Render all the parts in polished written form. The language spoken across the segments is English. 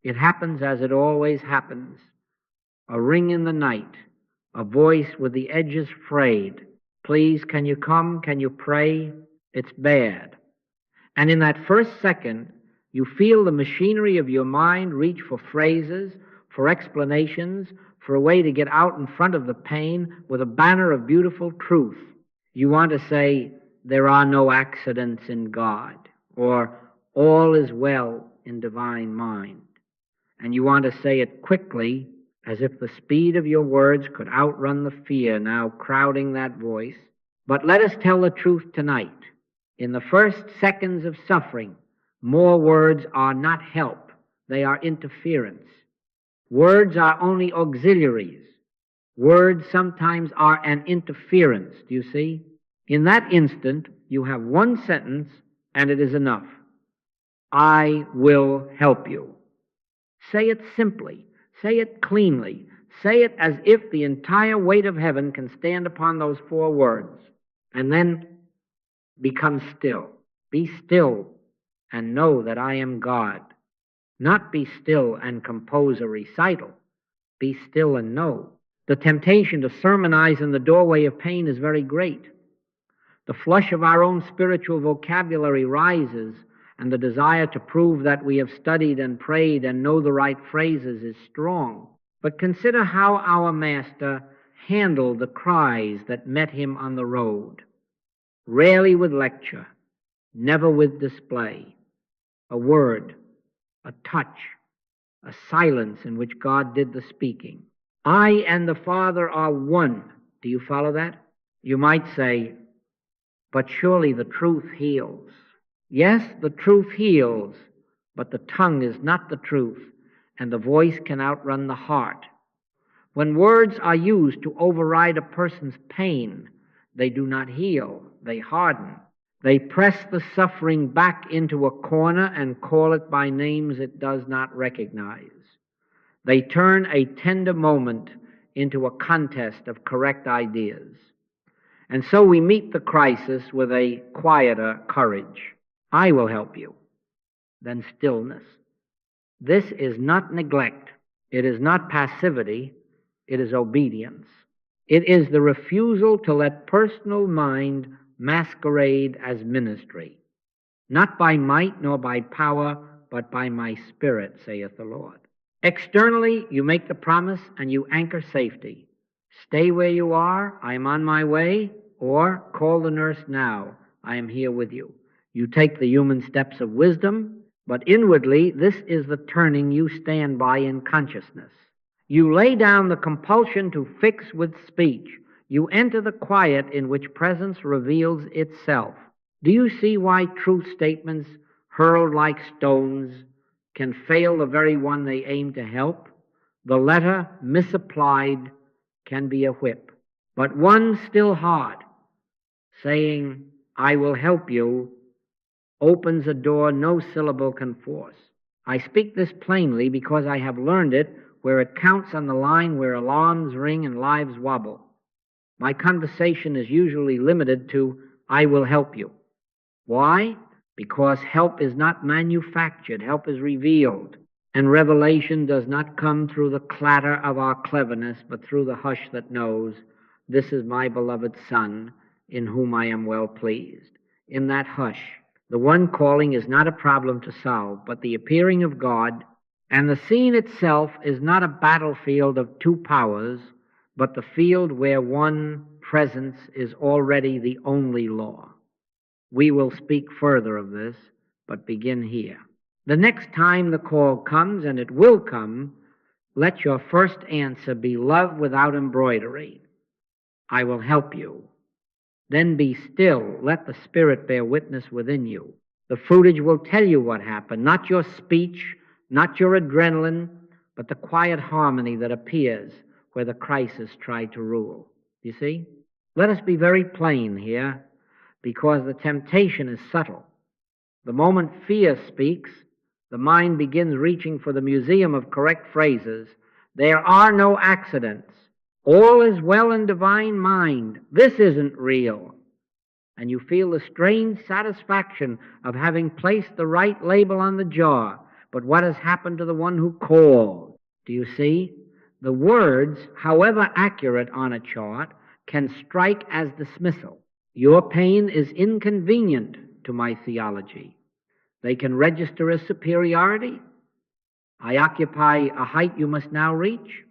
It happens as it always happens. A ring in the night, a voice with the edges frayed. Please, can you come? Can you pray? It's bad. And in that first second, you feel the machinery of your mind reach for phrases, for explanations, for a way to get out in front of the pain with a banner of beautiful truth. You want to say, there are no accidents in God, or all is well in divine mind. And you want to say it quickly, as if the speed of your words could outrun the fear now crowding that voice. But let us tell the truth tonight. In the first seconds of suffering, more words are not help. They are interference. Words are only auxiliaries. Words sometimes are an interference, do you see? In that instant, you have one sentence, and it is enough. I will help you. Say it simply. Say it cleanly. Say it as if the entire weight of heaven can stand upon those 4 words. And then become still. Be still and know that I am God. Not be still and compose a recital. Be still and know. The temptation to sermonize in the doorway of pain is very great. The flush of our own spiritual vocabulary rises, and the desire to prove that we have studied and prayed and know the right phrases is strong. But consider how our Master handled the cries that met him on the road. Rarely with lecture, never with display. A word, a touch, a silence in which God did the speaking. I and the Father are one. Do you follow that? You might say, but surely the truth heals. Yes, the truth heals, but the tongue is not the truth, and the voice can outrun the heart. When words are used to override a person's pain, they do not heal, they harden. They press the suffering back into a corner and call it by names it does not recognize. They turn a tender moment into a contest of correct ideas. And so we meet the crisis with a quieter courage. I will help you. Then stillness. This is not neglect. It is not passivity. It is obedience. It is the refusal to let personal mind masquerade as ministry. Not by might nor by power, but by my Spirit, saith the Lord. Externally, you make the promise and you anchor safety. Stay where you are, I am on my way, or call the nurse now, I am here with you. You take the human steps of wisdom, but inwardly this is the turning you stand by in consciousness. You lay down the compulsion to fix with speech. You enter the quiet in which presence reveals itself. Do you see why truth statements hurled like stones can fail the very one they aim to help? The letter misapplied can be a whip, but one still hard, saying, I will help you, opens a door no syllable can force. I speak this plainly because I have learned it where it counts on the line where alarms ring and lives wobble. My conversation is usually limited to, I will help you. Why? Because help is not manufactured, help is revealed. And revelation does not come through the clatter of our cleverness, but through the hush that knows, this is my beloved Son, in whom I am well pleased. In that hush, the one calling is not a problem to solve, but the appearing of God, and the scene itself is not a battlefield of 2 powers, but the field where one presence is already the only law. We will speak further of this, but begin here. The next time the call comes, and it will come, let your first answer be love without embroidery. I will help you. Then be still. Let the Spirit bear witness within you. The fruitage will tell you what happened, not your speech, not your adrenaline, but the quiet harmony that appears where the crisis tried to rule. You see? Let us be very plain here, because the temptation is subtle. The moment fear speaks, the mind begins reaching for the museum of correct phrases. There are no accidents. All is well in divine mind. This isn't real. And you feel the strange satisfaction of having placed the right label on the jar. but what has happened to the one who called? Do you see? The words, however accurate on a chart, can strike as dismissal. Your pain is inconvenient to my theology. They can register as superiority. I occupy a height you must now reach.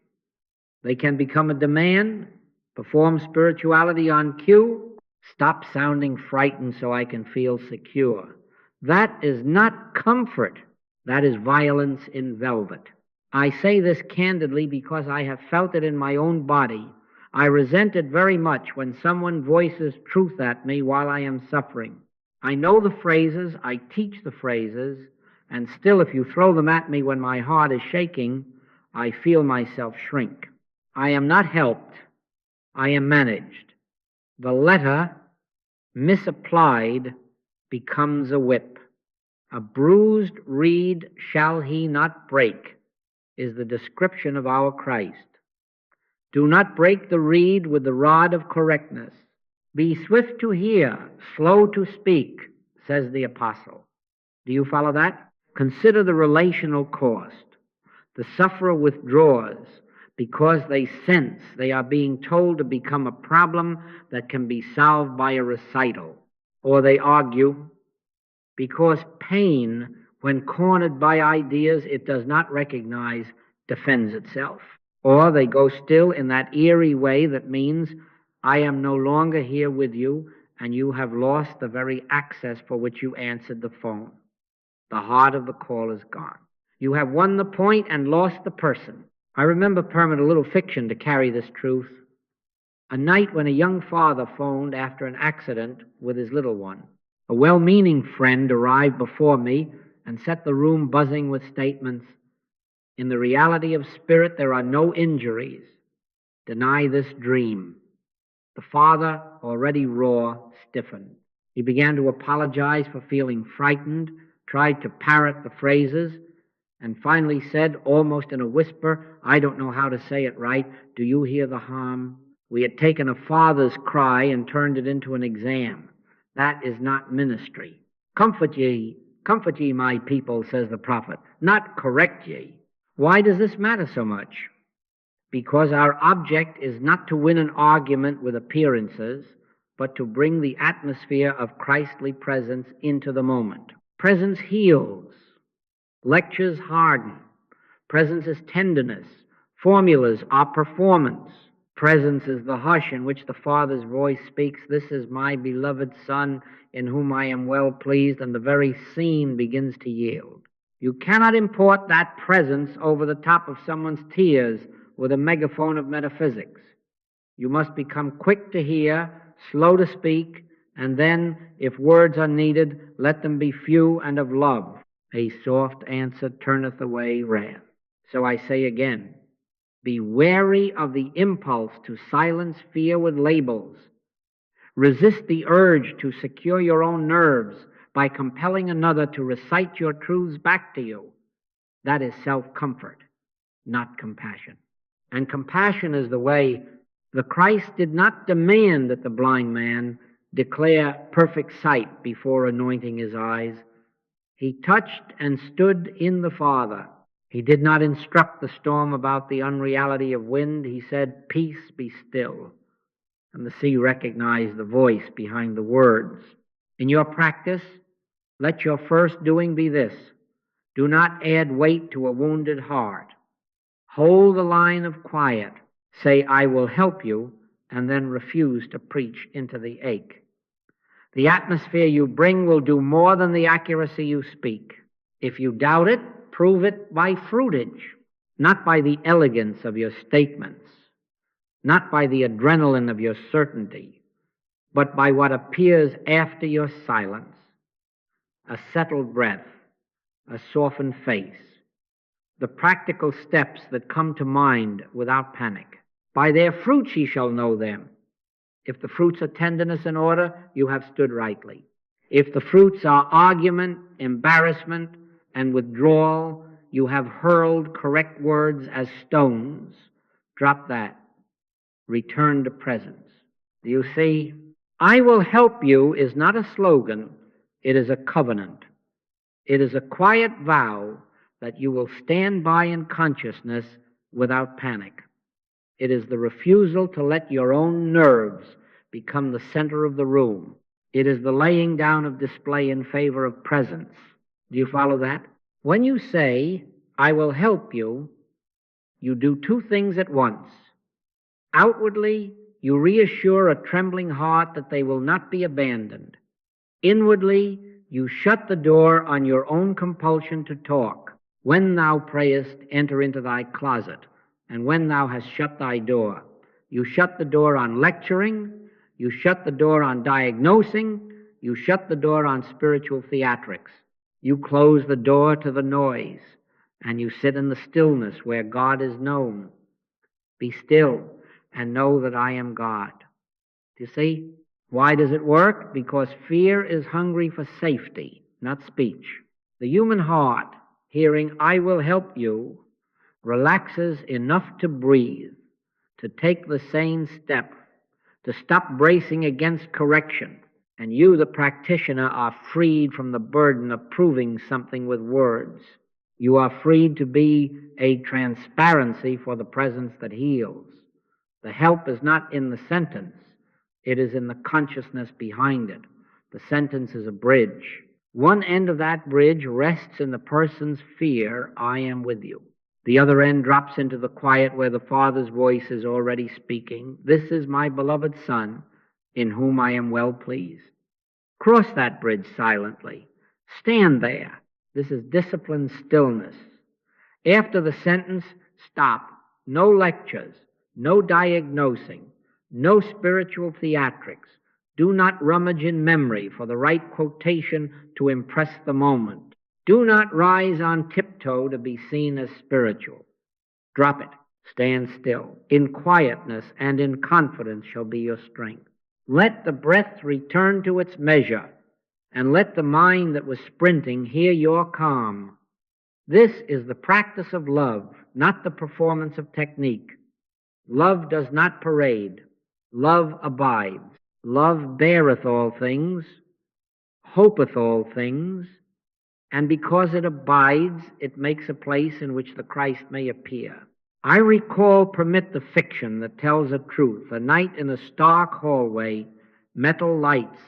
They can become a demand. Perform spirituality on cue. Stop sounding frightened so I can feel secure. That is not comfort. That is violence in velvet. I say this candidly because I have felt it in my own body. I resent it very much when someone voices truth at me while I am suffering. I know the phrases, I teach the phrases, and still if you throw them at me when my heart is shaking, I feel myself shrink. I am not helped. I am managed. The letter, misapplied, becomes a whip. A bruised reed shall he not break, is the description of our Christ. Do not break the reed with the rod of correctness. Be swift to hear, slow to speak, says the apostle. Do you follow that? Consider the relational cost. The sufferer withdraws because they sense they are being told to become a problem that can be solved by a recital. Or they argue because pain, when cornered by ideas it does not recognize, defends itself. Or they go still in that eerie way that means, I am no longer here with you, and you have lost the very access for which you answered the phone. The heart of the call is gone. You have won the point and lost the person. I remember, Permit, a little fiction to carry this truth. A night when a young father phoned after an accident with his little one. A well-meaning friend arrived before me and set the room buzzing with statements. In the reality of spirit, there are no injuries. Deny this dream. The father, already raw, stiffened. He began to apologize for feeling frightened, tried to parrot the phrases, and finally said, almost in a whisper, I don't know how to say it right, do you hear the harm? We had taken a father's cry and turned it into an exam. That is not ministry. Comfort ye, my people, says the prophet, not correct ye. Why does this matter so much? Because our object is not to win an argument with appearances, but to bring the atmosphere of Christly presence into the moment. Presence heals. Lectures harden. Presence is tenderness. Formulas are performance. Presence is the hush in which the Father's voice speaks, this is my beloved Son in whom I am well pleased, and the very scene begins to yield. You cannot import that presence over the top of someone's tears with a megaphone of metaphysics. You must become quick to hear, slow to speak, and then, if words are needed, let them be few and of love. A soft answer turneth away wrath. So I say again, be wary of the impulse to silence fear with labels. Resist the urge to secure your own nerves by compelling another to recite your truths back to you. That is self-comfort, not compassion. And compassion is the way the Christ did not demand that the blind man declare perfect sight before anointing his eyes. He touched and stood in the Father. He did not instruct the storm about the unreality of wind. He said, peace, be still. And the sea recognized the voice behind the words. In your practice, let your first doing be this. Do not add weight to a wounded heart. Hold the line of quiet. Say, I will help you, and then refuse to preach into the ache. The atmosphere you bring will do more than the accuracy you speak. If you doubt it, prove it by fruitage, not by the elegance of your statements, not by the adrenaline of your certainty, but by what appears after your silence. A settled breath, a softened face, the practical steps that come to mind without panic. By their fruits ye shall know them. If the fruits are tenderness and order, you have stood rightly. If the fruits are argument, embarrassment, and withdrawal, you have hurled correct words as stones. Drop that. Return to presence. Do you see? I will help you is not a slogan. It is a covenant. It is a quiet vow that you will stand by in consciousness without panic. It is the refusal to let your own nerves become the center of the room. It is the laying down of display in favor of presence. Do you follow that? When you say, I will help you, you do two things at once. Outwardly, you reassure a trembling heart that they will not be abandoned. Inwardly, you shut the door on your own compulsion to talk. When thou prayest, enter into thy closet. And when thou hast shut thy door, you shut the door on lecturing, you shut the door on diagnosing, you shut the door on spiritual theatrics. You close the door to the noise, and you sit in the stillness where God is known. Be still and know that I am God. Do you see? Why does it work? Because fear is hungry for safety, not speech. The human heart, hearing, I will help you, relaxes enough to breathe, to take the sane step, to stop bracing against correction. And you, the practitioner, are freed from the burden of proving something with words. You are freed to be a transparency for the presence that heals. The help is not in the sentence. It is in the consciousness behind it. The sentence is a bridge. One end of that bridge rests in the person's fear, I am with you. The other end drops into the quiet where the Father's voice is already speaking. This is my beloved Son, in whom I am well pleased. Cross that bridge silently. Stand there. This is disciplined stillness. After the sentence, stop. No lectures, no diagnosing, no spiritual theatrics. Do not rummage in memory for the right quotation to impress the moment. Do not rise on tiptoe to be seen as spiritual. Drop it. Stand still. In quietness and in confidence shall be your strength. Let the breath return to its measure, and let the mind that was sprinting hear your calm. This is the practice of love, not the performance of technique. Love does not parade. Love abides. Love beareth all things, hopeth all things, and because it abides, it makes a place in which the Christ may appear. I recall, permit the fiction that tells a truth, a night in a stark hallway, metal lights,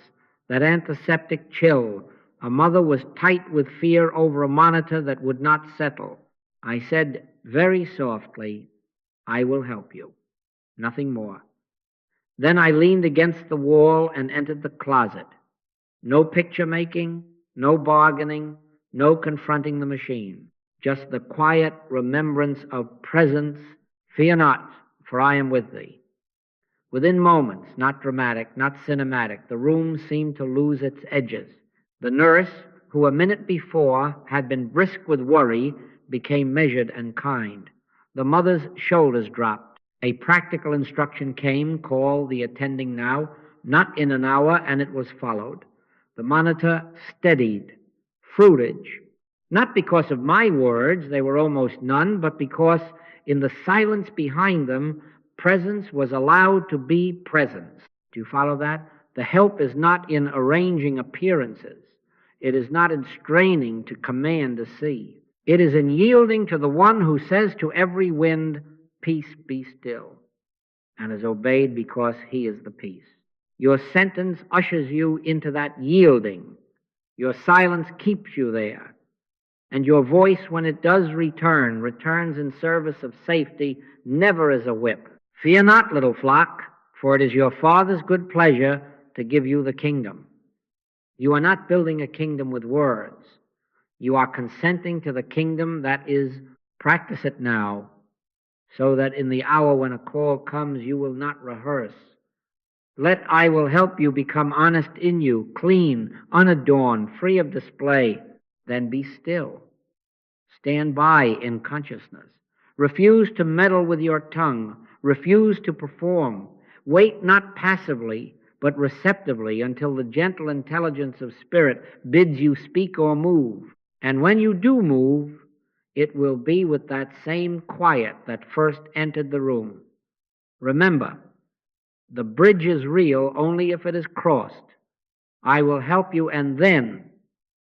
that antiseptic chill. A mother was tight with fear over a monitor that would not settle. I said very softly, I will help you. Nothing more. Then I leaned against the wall and entered the closet. No picture making, no bargaining, no confronting the machine. Just the quiet remembrance of presence. Fear not, for I am with thee. Within moments, not dramatic, not cinematic, the room seemed to lose its edges. The nurse, who a minute before had been brisk with worry, became measured and kind. The mother's shoulders dropped. A practical instruction came, call the attending now, not in an hour, and it was followed. The monitor steadied, fruitage, not because of my words, they were almost none, but because in the silence behind them, presence was allowed to be presence. Do you follow that? The help is not in arranging appearances. It is not in straining to command to see. It is in yielding to the one who says to every wind, peace, be still, and is obeyed because he is the peace. Your sentence ushers you into that yielding. Your silence keeps you there. And your voice, when it does return, returns in service of safety, never as a whip. Fear not, little flock, for it is your Father's good pleasure to give you the kingdom. You are not building a kingdom with words. You are consenting to the kingdom that is, practice it now, so that in the hour when a call comes, you will not rehearse. Let I will help you become honest in you, clean, unadorned, free of display. Then be still. Stand by in consciousness. Refuse to meddle with your tongue. Refuse to perform. Wait not passively, but receptively until the gentle intelligence of spirit bids you speak or move. And when you do move, it will be with that same quiet that first entered the room. Remember, the bridge is real only if it is crossed. I will help you and then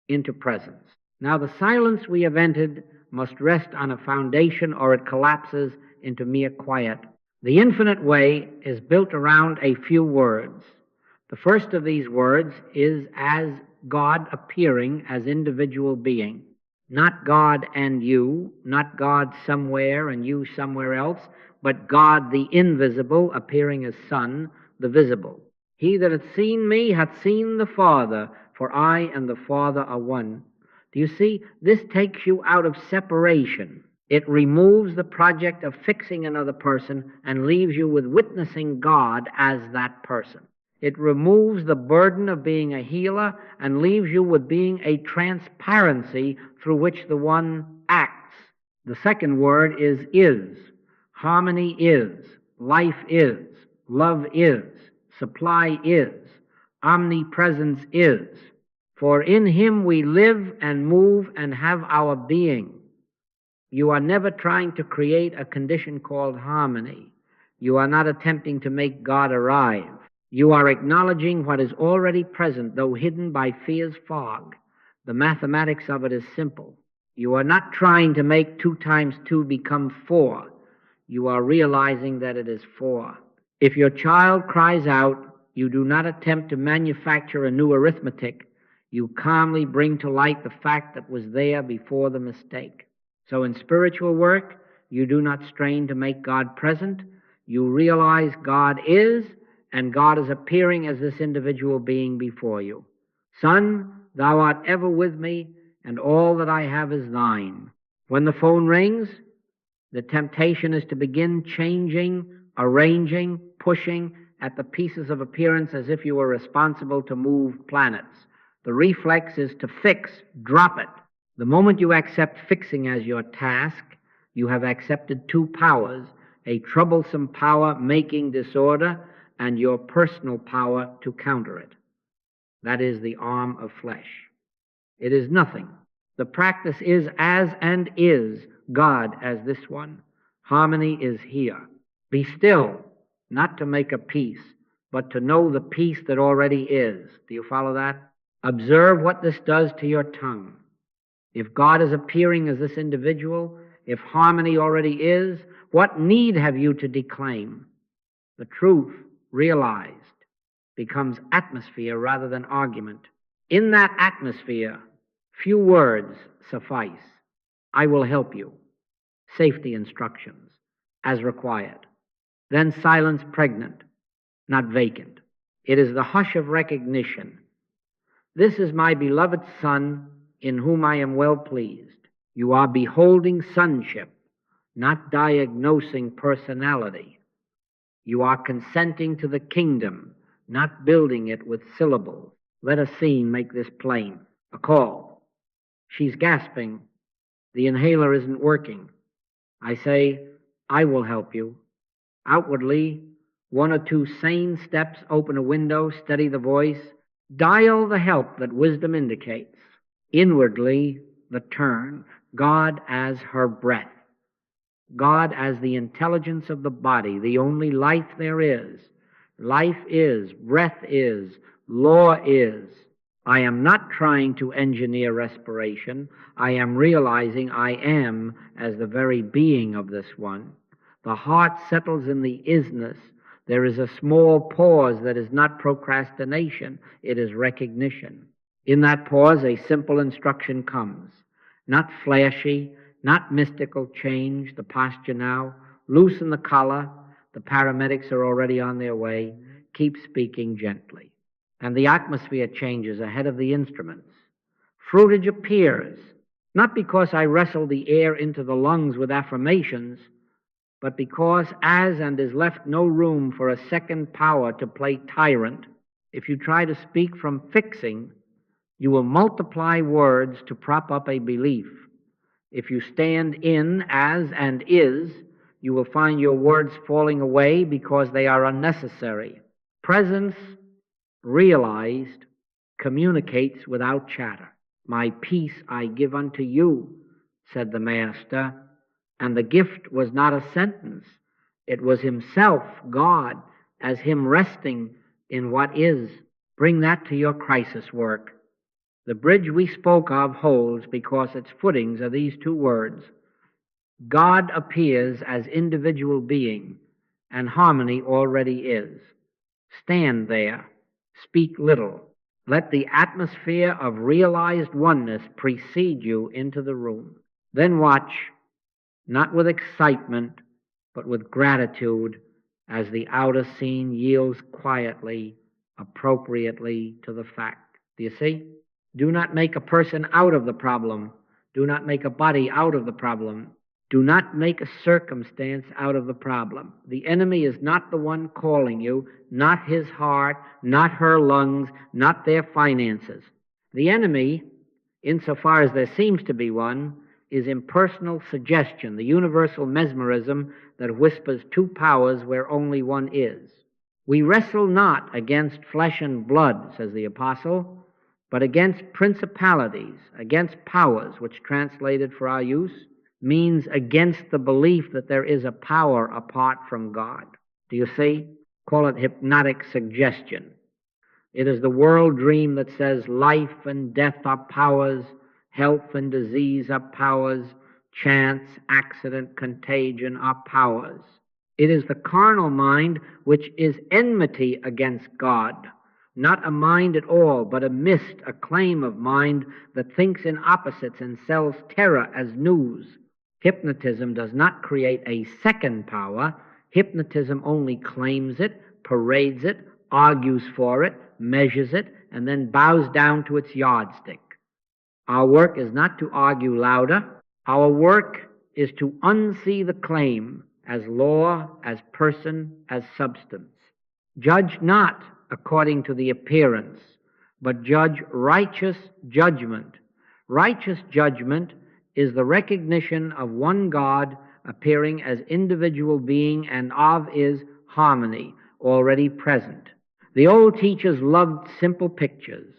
into presence. Now the silence we have entered must rest on a foundation or it collapses into mere quiet. The infinite way is built around a few words. The first of these words is as God appearing as individual being. Not God and you, not God somewhere and you somewhere else, but God the invisible appearing as Son, the visible. He that hath seen me hath seen the Father, for I and the Father are one. Do you see? This takes you out of separation. It removes the project of fixing another person and leaves you with witnessing God as that person. It removes the burden of being a healer and leaves you with being a transparency through which the one acts. The second word is. Harmony is. Life is. Love is. Supply is. Omnipresence is. For in him we live and move and have our being. You are never trying to create a condition called harmony. You are not attempting to make God arrive. You are acknowledging what is already present, though hidden by fear's fog. The mathematics of it is simple. You are not trying to make 2 times 2 become 4. You are realizing that it is 4. If your child cries out, you do not attempt to manufacture a new arithmetic. You calmly bring to light the fact that was there before the mistake. So in spiritual work, you do not strain to make God present. You realize God is, and God is appearing as this individual being before you. Son, thou art ever with me, and all that I have is thine. When the phone rings, the temptation is to begin changing, arranging, pushing at the pieces of appearance as if you were responsible to move planets. The reflex is to fix, drop it. The moment you accept fixing as your task, you have accepted 2 powers, a troublesome power making disorder and your personal power to counter it. That is the arm of flesh. It is nothing. The practice is as and is God as this one. Harmony is here. Be still, not to make a peace, but to know the peace that already is. Do you follow that? Observe what this does to your tongue. If God is appearing as this individual, if harmony already is, what need have you to declaim? The truth, realized, becomes atmosphere rather than argument. In that atmosphere, few words suffice. I will help you. Safety instructions, as required. Then silence pregnant, not vacant. It is the hush of recognition. This is my beloved Son, in whom I am well pleased. You are beholding sonship, not diagnosing personality. You are consenting to the kingdom, not building it with syllables. Let a scene make this plain. A call. She's gasping. The inhaler isn't working. I say, I will help you. Outwardly, 1 or 2 sane steps, open a window, steady the voice, dial the help that wisdom indicates. Inwardly, the turn, God as her breath, God as the intelligence of the body, the only life there is. Life is, breath is, law is. I am not trying to engineer respiration. I am realizing I am as the very being of this one. The heart settles in the isness. There is a small pause that is not procrastination. It is recognition. In that pause, a simple instruction comes. Not flashy, not mystical change, the posture now. Loosen the collar. The paramedics are already on their way. Keep speaking gently. And the atmosphere changes ahead of the instruments. Fruitage appears, not because I wrestle the air into the lungs with affirmations, but because as and is left no room for a second power to play tyrant, if you try to speak from fixing, you will multiply words to prop up a belief. If you stand in as and is, you will find your words falling away because they are unnecessary. Presence, realized, communicates without chatter. My peace I give unto you, said the Master, and the gift was not a sentence. It was himself, God, as him resting in what is. Bring that to your crisis work. The bridge we spoke of holds because its footings are these two words. God appears as individual being, and harmony already is. Stand there, speak little. Let the atmosphere of realized oneness precede you into the room. Then watch, not with excitement, but with gratitude, as the outer scene yields quietly, appropriately to the fact. Do you see? Do not make a person out of the problem. Do not make a body out of the problem. Do not make a circumstance out of the problem. The enemy is not the one calling you, not his heart, not her lungs, not their finances. The enemy, insofar as there seems to be one, is impersonal suggestion, the universal mesmerism that whispers two powers where only one is. We wrestle not against flesh and blood, says the apostle, but against principalities, against powers, which translated for our use means against the belief that there is a power apart from God. Do you see? Call it hypnotic suggestion. It is the world dream that says life and death are powers, health and disease are powers, chance, accident, contagion are powers. It is the carnal mind which is enmity against God, not a mind at all, but a mist, a claim of mind that thinks in opposites and sells terror as news. Hypnotism does not create a second power. Hypnotism only claims it, parades it, argues for it, measures it, and then bows down to its yardstick. Our work is not to argue louder. Our work is to unsee the claim as law, as person, as substance. Judge not according to the appearance, but judge righteous judgment. Righteous judgment is the recognition of one God appearing as individual being and of is harmony already present. The old teachers loved simple pictures.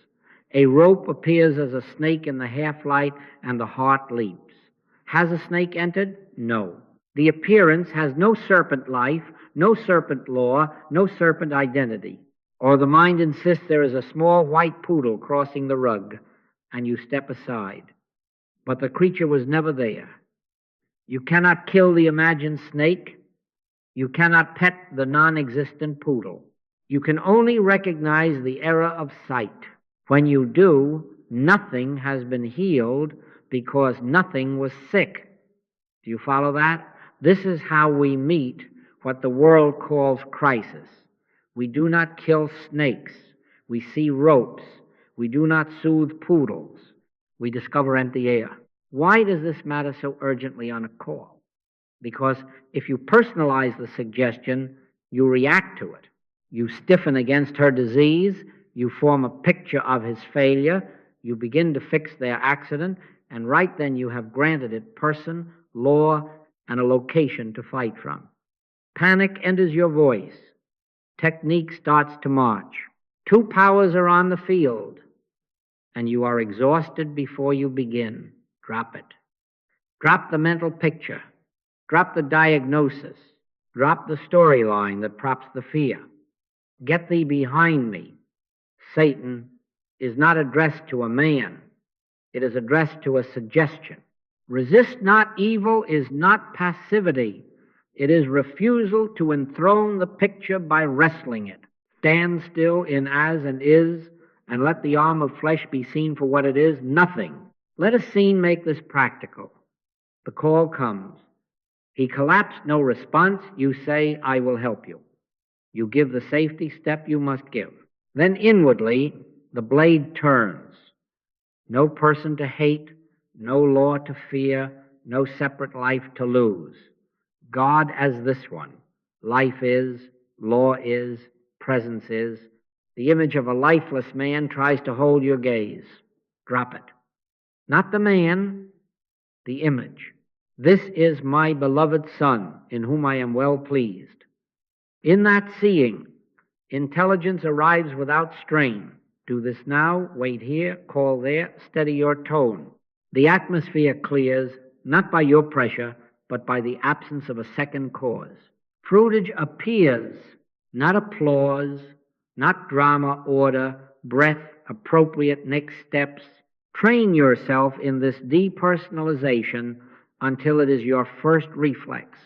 A rope appears as a snake in the half-light and the heart leaps. Has a snake entered? No. The appearance has no serpent life, no serpent law, no serpent identity. Or the mind insists there is a small white poodle crossing the rug, and you step aside. But the creature was never there. You cannot kill the imagined snake. You cannot pet the non-existent poodle. You can only recognize the error of sight. When you do, nothing has been healed because nothing was sick. Do you follow that? This is how we meet what the world calls crisis. We do not kill snakes. We see ropes. We do not soothe poodles. We discover empty air. Why does this matter so urgently on a call? Because if you personalize the suggestion, you react to it. You stiffen against her disease. You form a picture of his failure. You begin to fix their accident. And right then you have granted it person, law, and a location to fight from. Panic enters your voice. Technique starts to march. Two powers are on the field, and you are exhausted before you begin. Drop it. Drop the mental picture. Drop the diagnosis. Drop the storyline that props the fear. Get thee behind me. Satan is not addressed to a man. It is addressed to a suggestion. Resist not evil is not passivity. It is refusal to enthrone the picture by wrestling it. Stand still in as and is, and let the arm of flesh be seen for what it is, nothing. Let a scene make this practical. The call comes. He collapsed, no response. You say, I will help you. You give the safety step you must give. Then inwardly, the blade turns. No person to hate, no law to fear, no separate life to lose. God as this one. Life is, law is, presence is. The image of a lifeless man tries to hold your gaze. Drop it. Not the man, the image. This is my beloved Son, in whom I am well pleased. In that seeing, intelligence arrives without strain. Do this now, wait here, call there, steady your tone. The atmosphere clears, not by your pressure, but by the absence of a second cause. Fruitage appears, not applause, not drama, order, breath, appropriate next steps. Train yourself in this depersonalization until it is your first reflex.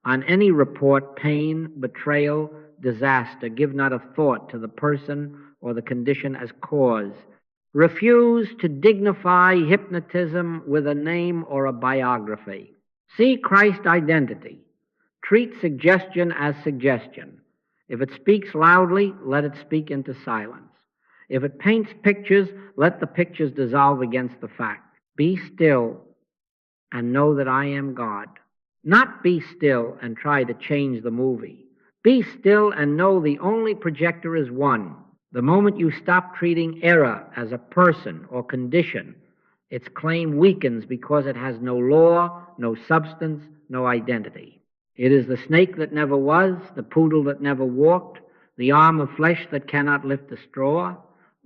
On any report, pain, betrayal, disaster, give not a thought to the person or the condition as cause. Refuse to dignify hypnotism with a name or a biography. See Christ's identity. Treat suggestion as suggestion. If it speaks loudly, let it speak into silence. If it paints pictures, let the pictures dissolve against the fact. Be still and know that I am God. Not be still and try to change the movie. Be still and know the only projector is one. The moment you stop treating error as a person or condition, its claim weakens because it has no law, no substance, no identity. It is the snake that never was, the poodle that never walked, the arm of flesh that cannot lift a straw.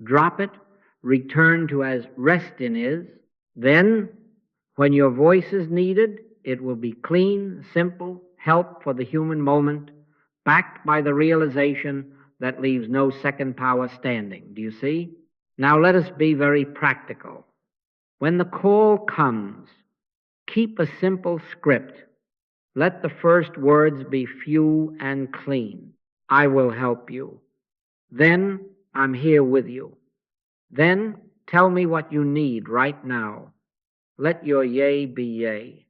Drop it, return to as resting is. Then, when your voice is needed, it will be clean, simple, help for the human moment, backed by the realization that leaves no second power standing. Do you see? Now let us be very practical. When the call comes, keep a simple script. Let the first words be few and clean. I will help you. Then, I'm here with you. Then, tell me what you need right now. Let your yea be yea,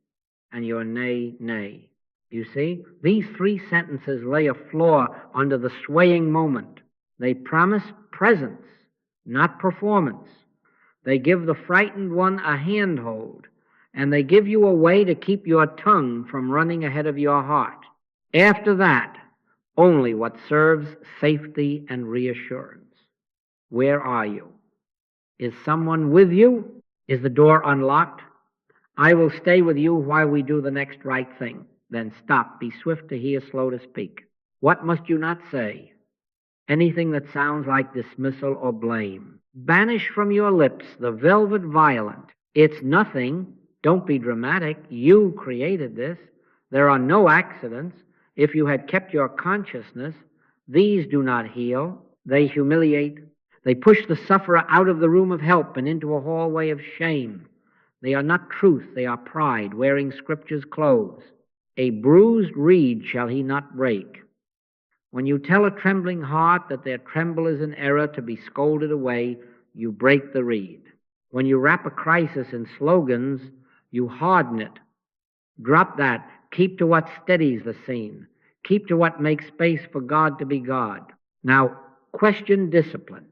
and your nay, nay. You see, these three sentences lay a floor under the swaying moment. They promise presence, not performance. They give the frightened one a handhold, and they give you a way to keep your tongue from running ahead of your heart. After that, only what serves safety and reassurance. Where are you? Is someone with you? Is the door unlocked? I will stay with you while we do the next right thing. Then stop. Be swift to hear, slow to speak. What must you not say? Anything that sounds like dismissal or blame. Banish from your lips the velvet violent. It's nothing. Don't be dramatic. You created this. There are no accidents. If you had kept your consciousness, these do not heal. They humiliate. They push the sufferer out of the room of help and into a hallway of shame. They are not truth. They are pride, wearing Scripture's clothes. A bruised reed shall he not break. When you tell a trembling heart that their tremble is an error to be scolded away, you break the reed. When you wrap a crisis in slogans, you harden it. Drop that. Keep to what steadies the scene. Keep to what makes space for God to be God. Now, question discipline.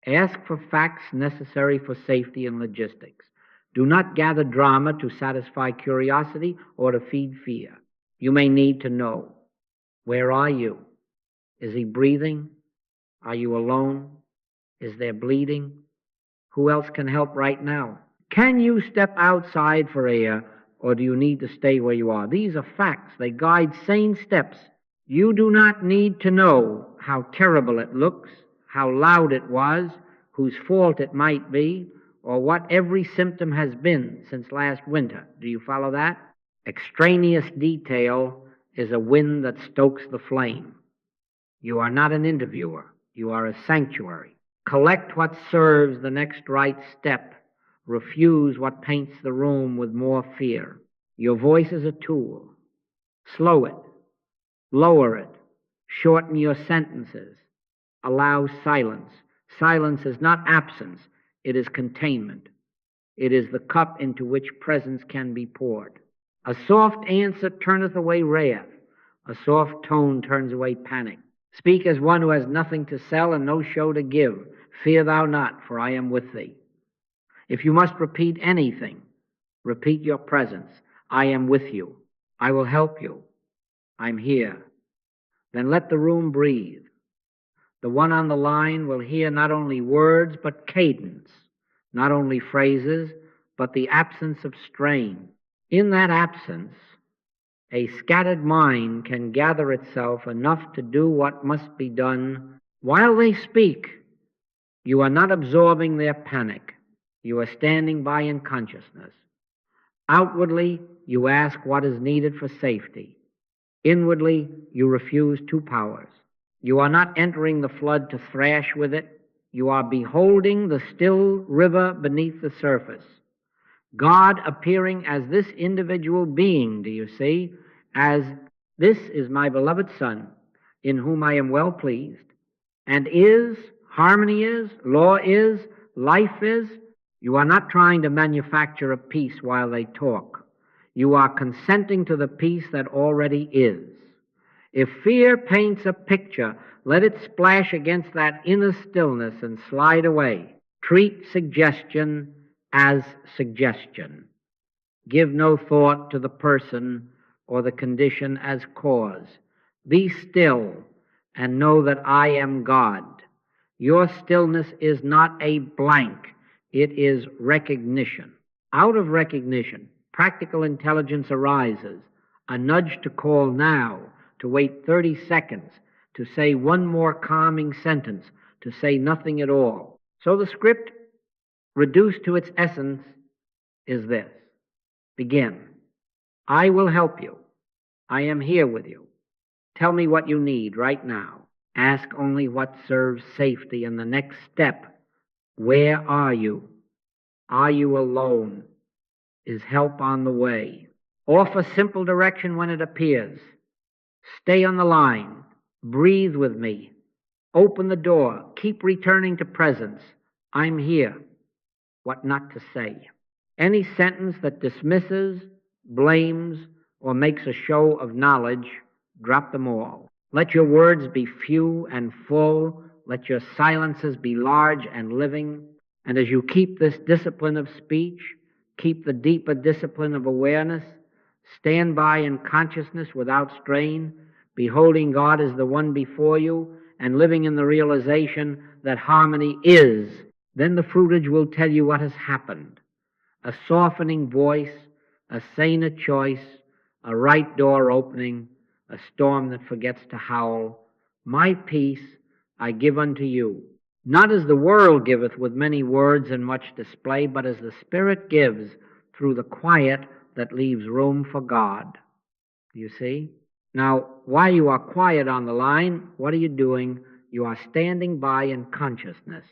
Ask for facts necessary for safety and logistics. Do not gather drama to satisfy curiosity or to feed fear. You may need to know. Where are you? Is he breathing? Are you alone? Is there bleeding? Who else can help right now? Can you step outside for air, or do you need to stay where you are? These are facts. They guide sane steps. You do not need to know how terrible it looks, how loud it was, whose fault it might be, or what every symptom has been since last winter. Do you follow that? Extraneous detail is a wind that stokes the flame. You are not an interviewer. You are a sanctuary. Collect what serves the next right step. Refuse what paints the room with more fear. Your voice is a tool. Slow it. Lower it. Shorten your sentences. Allow silence. Silence is not absence. It is containment. It is the cup into which presence can be poured. A soft answer turneth away wrath. A soft tone turns away panic. Speak as one who has nothing to sell and no show to give. Fear thou not, for I am with thee. If you must repeat anything, repeat your presence. I am with you. I will help you. I'm here. Then let the room breathe. The one on the line will hear not only words, but cadence, not only phrases, but the absence of strain. In that absence, a scattered mind can gather itself enough to do what must be done. While they speak, you are not absorbing their panic. You are standing by in consciousness. Outwardly, you ask what is needed for safety. Inwardly, you refuse two powers. You are not entering the flood to thrash with it. You are beholding the still river beneath the surface. God appearing as this individual being, do you see? As this is my beloved Son, in whom I am well pleased, and is, harmony is, law is, life is. You are not trying to manufacture a peace while they talk. You are consenting to the peace that already is. If fear paints a picture, let it splash against that inner stillness and slide away. Treat suggestion as suggestion. Give no thought to the person or the condition as cause. Be still and know that I am God. Your stillness is not a blank. It is recognition. Out of recognition, practical intelligence arises, a nudge to call now, to wait 30 seconds, to say one more calming sentence, to say nothing at all. So the script, reduced to its essence, is this. Begin. I will help you. I am here with you. Tell me what you need right now. Ask only what serves safety. And the next step, where are you? Are you alone? Is help on the way? Offer simple direction when it appears. Stay on the line. Breathe with me. Open the door. Keep returning to presence. I'm here. What not to say. Any sentence that dismisses, blames, or makes a show of knowledge, drop them all. Let your words be few and full. Let your silences be large and living. And as you keep this discipline of speech, keep the deeper discipline of awareness, stand by in consciousness without strain, beholding God as the one before you, and living in the realization that harmony is, then the fruitage will tell you what has happened. A softening voice, a saner choice, a right door opening, a storm that forgets to howl. My peace I give unto you, not as the world giveth with many words and much display, but as the Spirit gives through the quiet that leaves room for God. You see? Now, while you are quiet on the line, what are you doing? You are standing by in consciousness.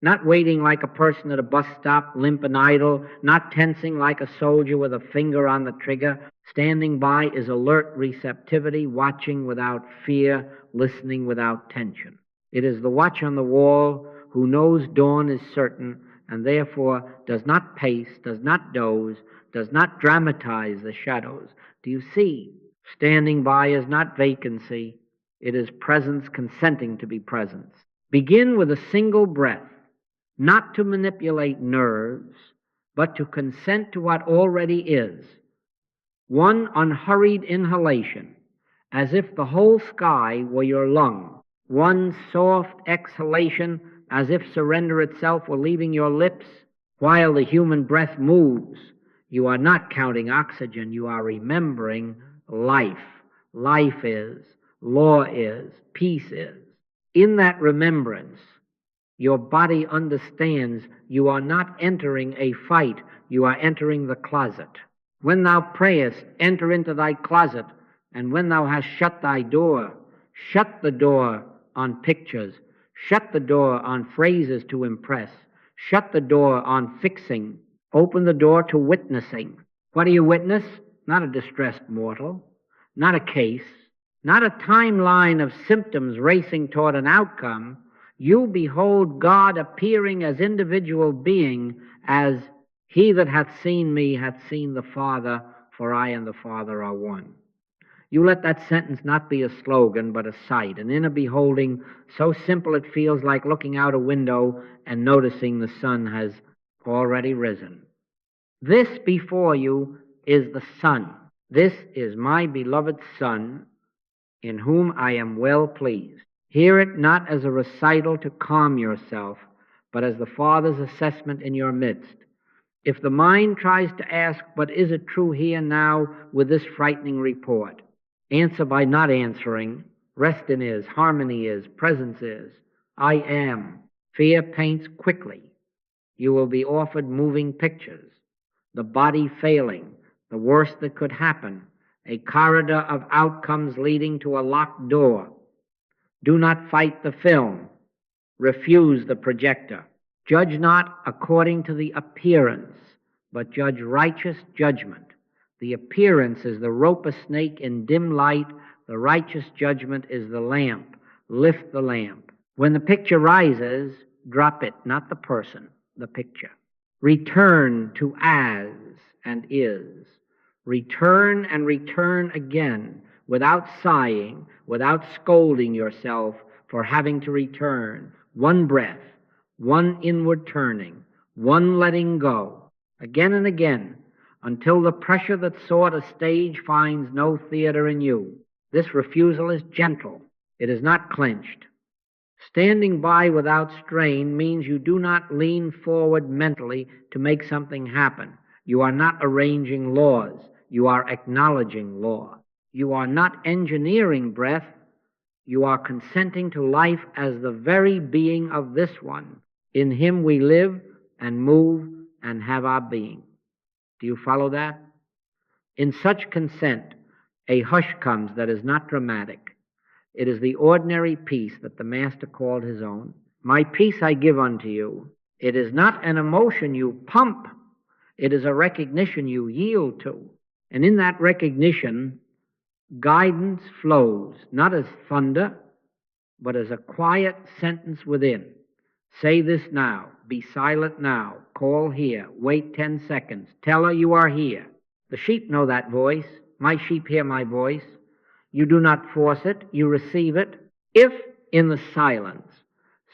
Not waiting like a person at a bus stop, limp and idle, not tensing like a soldier with a finger on the trigger. Standing by is alert receptivity, watching without fear, listening without tension. It is the watch on the wall who knows dawn is certain and therefore does not pace, does not doze, does not dramatize the shadows. Do you see? Standing by is not vacancy. It is presence consenting to be presence. Begin with a single breath. Not to manipulate nerves, but to consent to what already is. One unhurried inhalation, as if the whole sky were your lung. One soft exhalation, as if surrender itself were leaving your lips. While the human breath moves, you are not counting oxygen, you are remembering life. Life is, law is, peace is. In that remembrance, your body understands you are not entering a fight, you are entering the closet. When thou prayest, enter into thy closet, and when thou hast shut thy door, shut the door on pictures, shut the door on phrases to impress, shut the door on fixing, open the door to witnessing. What do you witness? Not a distressed mortal, not a case, not a timeline of symptoms racing toward an outcome. You behold God appearing as individual being, as he that hath seen me hath seen the Father, for I and the Father are one. You let that sentence not be a slogan, but a sight, an inner beholding so simple it feels like looking out a window and noticing the sun has already risen. This before you is the Son. This is my beloved Son, in whom I am well pleased. Hear it not as a recital to calm yourself, but as the Father's assessment in your midst. If the mind tries to ask, but is it true here now with this frightening report? Answer by not answering. Rest in is, harmony is, presence is. I am. Fear paints quickly. You will be offered moving pictures. The body failing, the worst that could happen, a corridor of outcomes leading to a locked door. Do not fight the film. Refuse the projector. Judge not according to the appearance, but judge righteous judgment. The appearance is the rope a snake in dim light. The righteous judgment is the lamp. Lift the lamp. When the picture rises, drop it, not the person, the picture. Return to as and is. Return and return again, without sighing, without scolding yourself for having to return. One breath, one inward turning, one letting go, again and again, until the pressure that sought a stage finds no theater in you. This refusal is gentle. It is not clenched. Standing by without strain means you do not lean forward mentally to make something happen. You are not arranging laws. You are acknowledging law. You are not engineering breath. You are consenting to life as the very being of this one. In him we live and move and have our being. Do you follow that? In such consent, a hush comes that is not dramatic. It is the ordinary peace that the Master called his own. My peace I give unto you. It is not an emotion you pump. It is a recognition you yield to. And in that recognition, guidance flows, not as thunder, but as a quiet sentence within. Say this now. Be silent now. Call here. Wait 10 seconds. Tell her you are here. The sheep know that voice. My sheep hear my voice. You do not force it. You receive it. If in the silence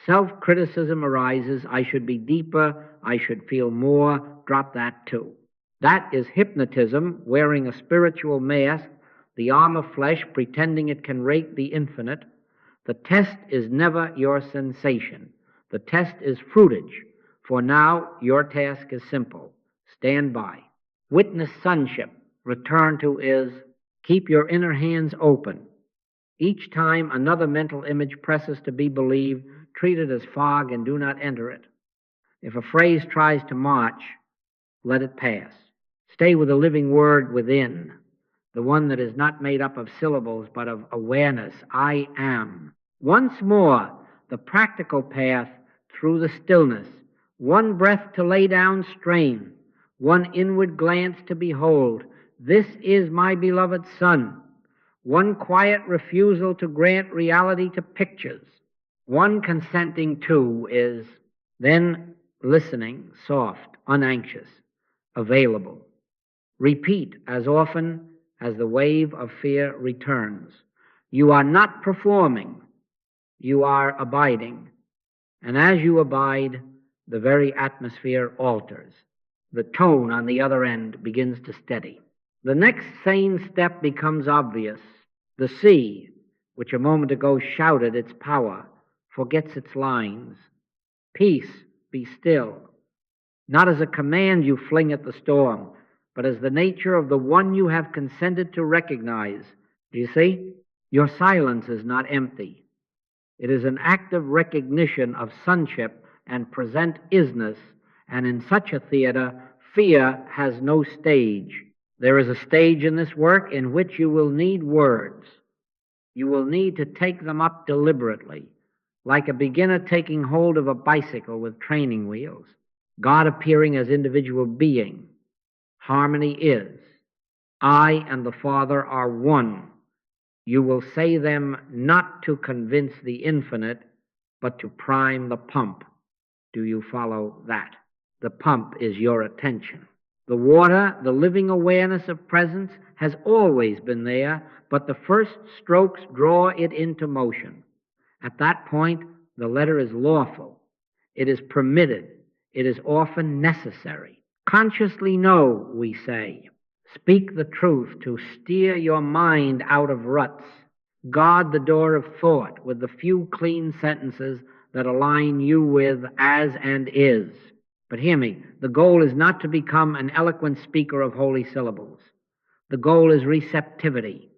self-criticism arises, I should be deeper, I should feel more, drop that too. That is hypnotism wearing a spiritual mask, the arm of flesh pretending it can rate the infinite. The test is never your sensation. The test is fruitage. For now, your task is simple. Stand by. Witness sonship. Return to is keep your inner hands open. Each time another mental image presses to be believed, treat it as fog and do not enter it. If a phrase tries to march, let it pass. Stay with the living word within, the one that is not made up of syllables but of awareness. I am. Once more, the practical path through the stillness. One breath to lay down strain. One inward glance to behold. This is my beloved Son. One quiet refusal to grant reality to pictures. One consenting to is then listening, soft, unanxious, available. Repeat as often as the wave of fear returns. You are not performing. You are abiding. And as you abide, the very atmosphere alters. The tone on the other end begins to steady. The next sane step becomes obvious. The sea, which a moment ago shouted its power, forgets its lines. Peace, be still. Not as a command you fling at the storm, but as the nature of the one you have consented to recognize. Do you see? Your silence is not empty. It is an active recognition of sonship and present isness, and in such a theater, fear has no stage. There is a stage in this work in which you will need words. You will need to take them up deliberately, like a beginner taking hold of a bicycle with training wheels. God appearing as individual being. Harmony is. I and the Father are one. You will say them not to convince the infinite, but to prime the pump. Do you follow that? The pump is your attention. The water, the living awareness of presence, has always been there, but the first strokes draw it into motion. At that point, the letter is lawful. It is permitted. It is often necessary. Consciously know, we say. Speak the truth to steer your mind out of ruts. Guard the door of thought with the few clean sentences that align you with as and is. But hear me, the goal is not to become an eloquent speaker of holy syllables. The goal is receptivity.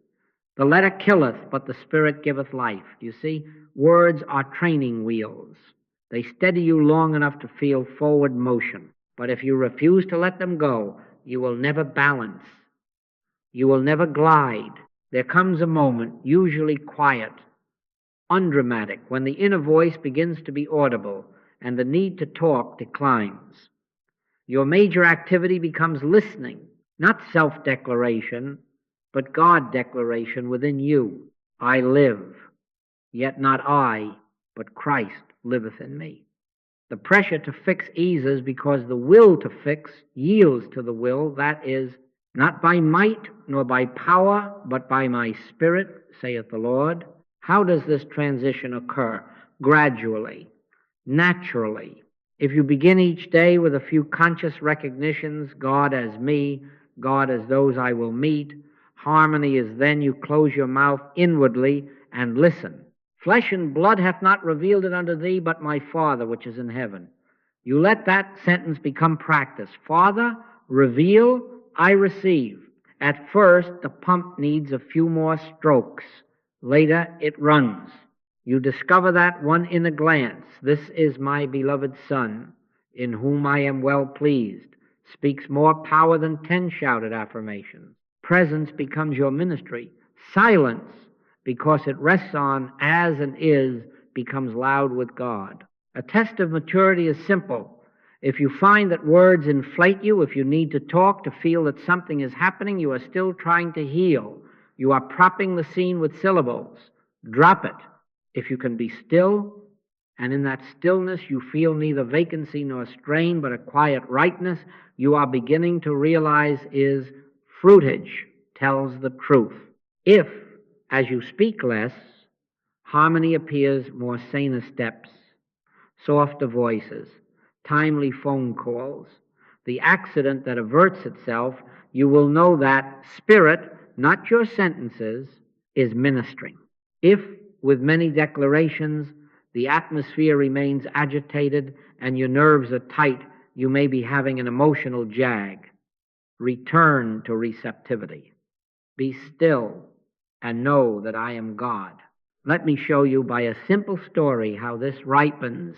The letter killeth, but the Spirit giveth life. Do you see? Words are training wheels. They steady you long enough to feel forward motion. But if you refuse to let them go, you will never balance. You will never glide. There comes a moment, usually quiet, undramatic, when the inner voice begins to be audible and the need to talk declines. Your major activity becomes listening, not self-declaration, but God declaration within you. I live, yet not I, but Christ liveth in me. The pressure to fix eases because the will to fix yields to the will, that is, not by might nor by power, but by my Spirit, saith the Lord. How does this transition occur? Gradually, naturally. If you begin each day with a few conscious recognitions, God as me, God as those I will meet, harmony is then you close your mouth inwardly and listen. Flesh and blood hath not revealed it unto thee, but my Father which is in heaven. You let that sentence become practice. Father, reveal, I receive. At first, the pump needs a few more strokes. Later, it runs. You discover that one in a glance. This is my beloved Son, in whom I am well pleased. Speaks more power than 10 shouted affirmations. Presence becomes your ministry. Silence, because it rests on as and is, becomes loud with God. A test of maturity is simple. If you find that words inflate you, if you need to talk to feel that something is happening, you are still trying to heal. You are propping the scene with syllables. Drop it. If you can be still, and in that stillness you feel neither vacancy nor strain, but a quiet rightness, you are beginning to realize is fruitage tells the truth. If, as you speak less, harmony appears, more saner steps, softer voices, timely phone calls, the accident that averts itself, you will know that spirit, not your sentences, is ministering. If, with many declarations, the atmosphere remains agitated and your nerves are tight, you may be having an emotional jag. Return to receptivity. Be still and know that I am God. Let me show you by a simple story how this ripens.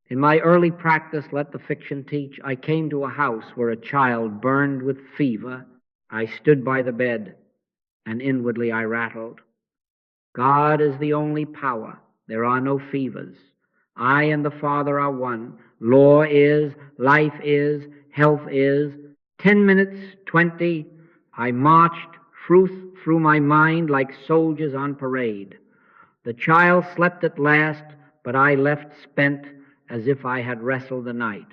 In my early practice, let the fiction teach, I came to a house where a child burned with fever. I stood by the bed, and inwardly I rattled. God is the only power. There are no fevers. I and the Father are one. Law is, life is, health is. 10 minutes, 20, I marched truth through my mind like soldiers on parade. The child slept at last, but I left spent as if I had wrestled the night.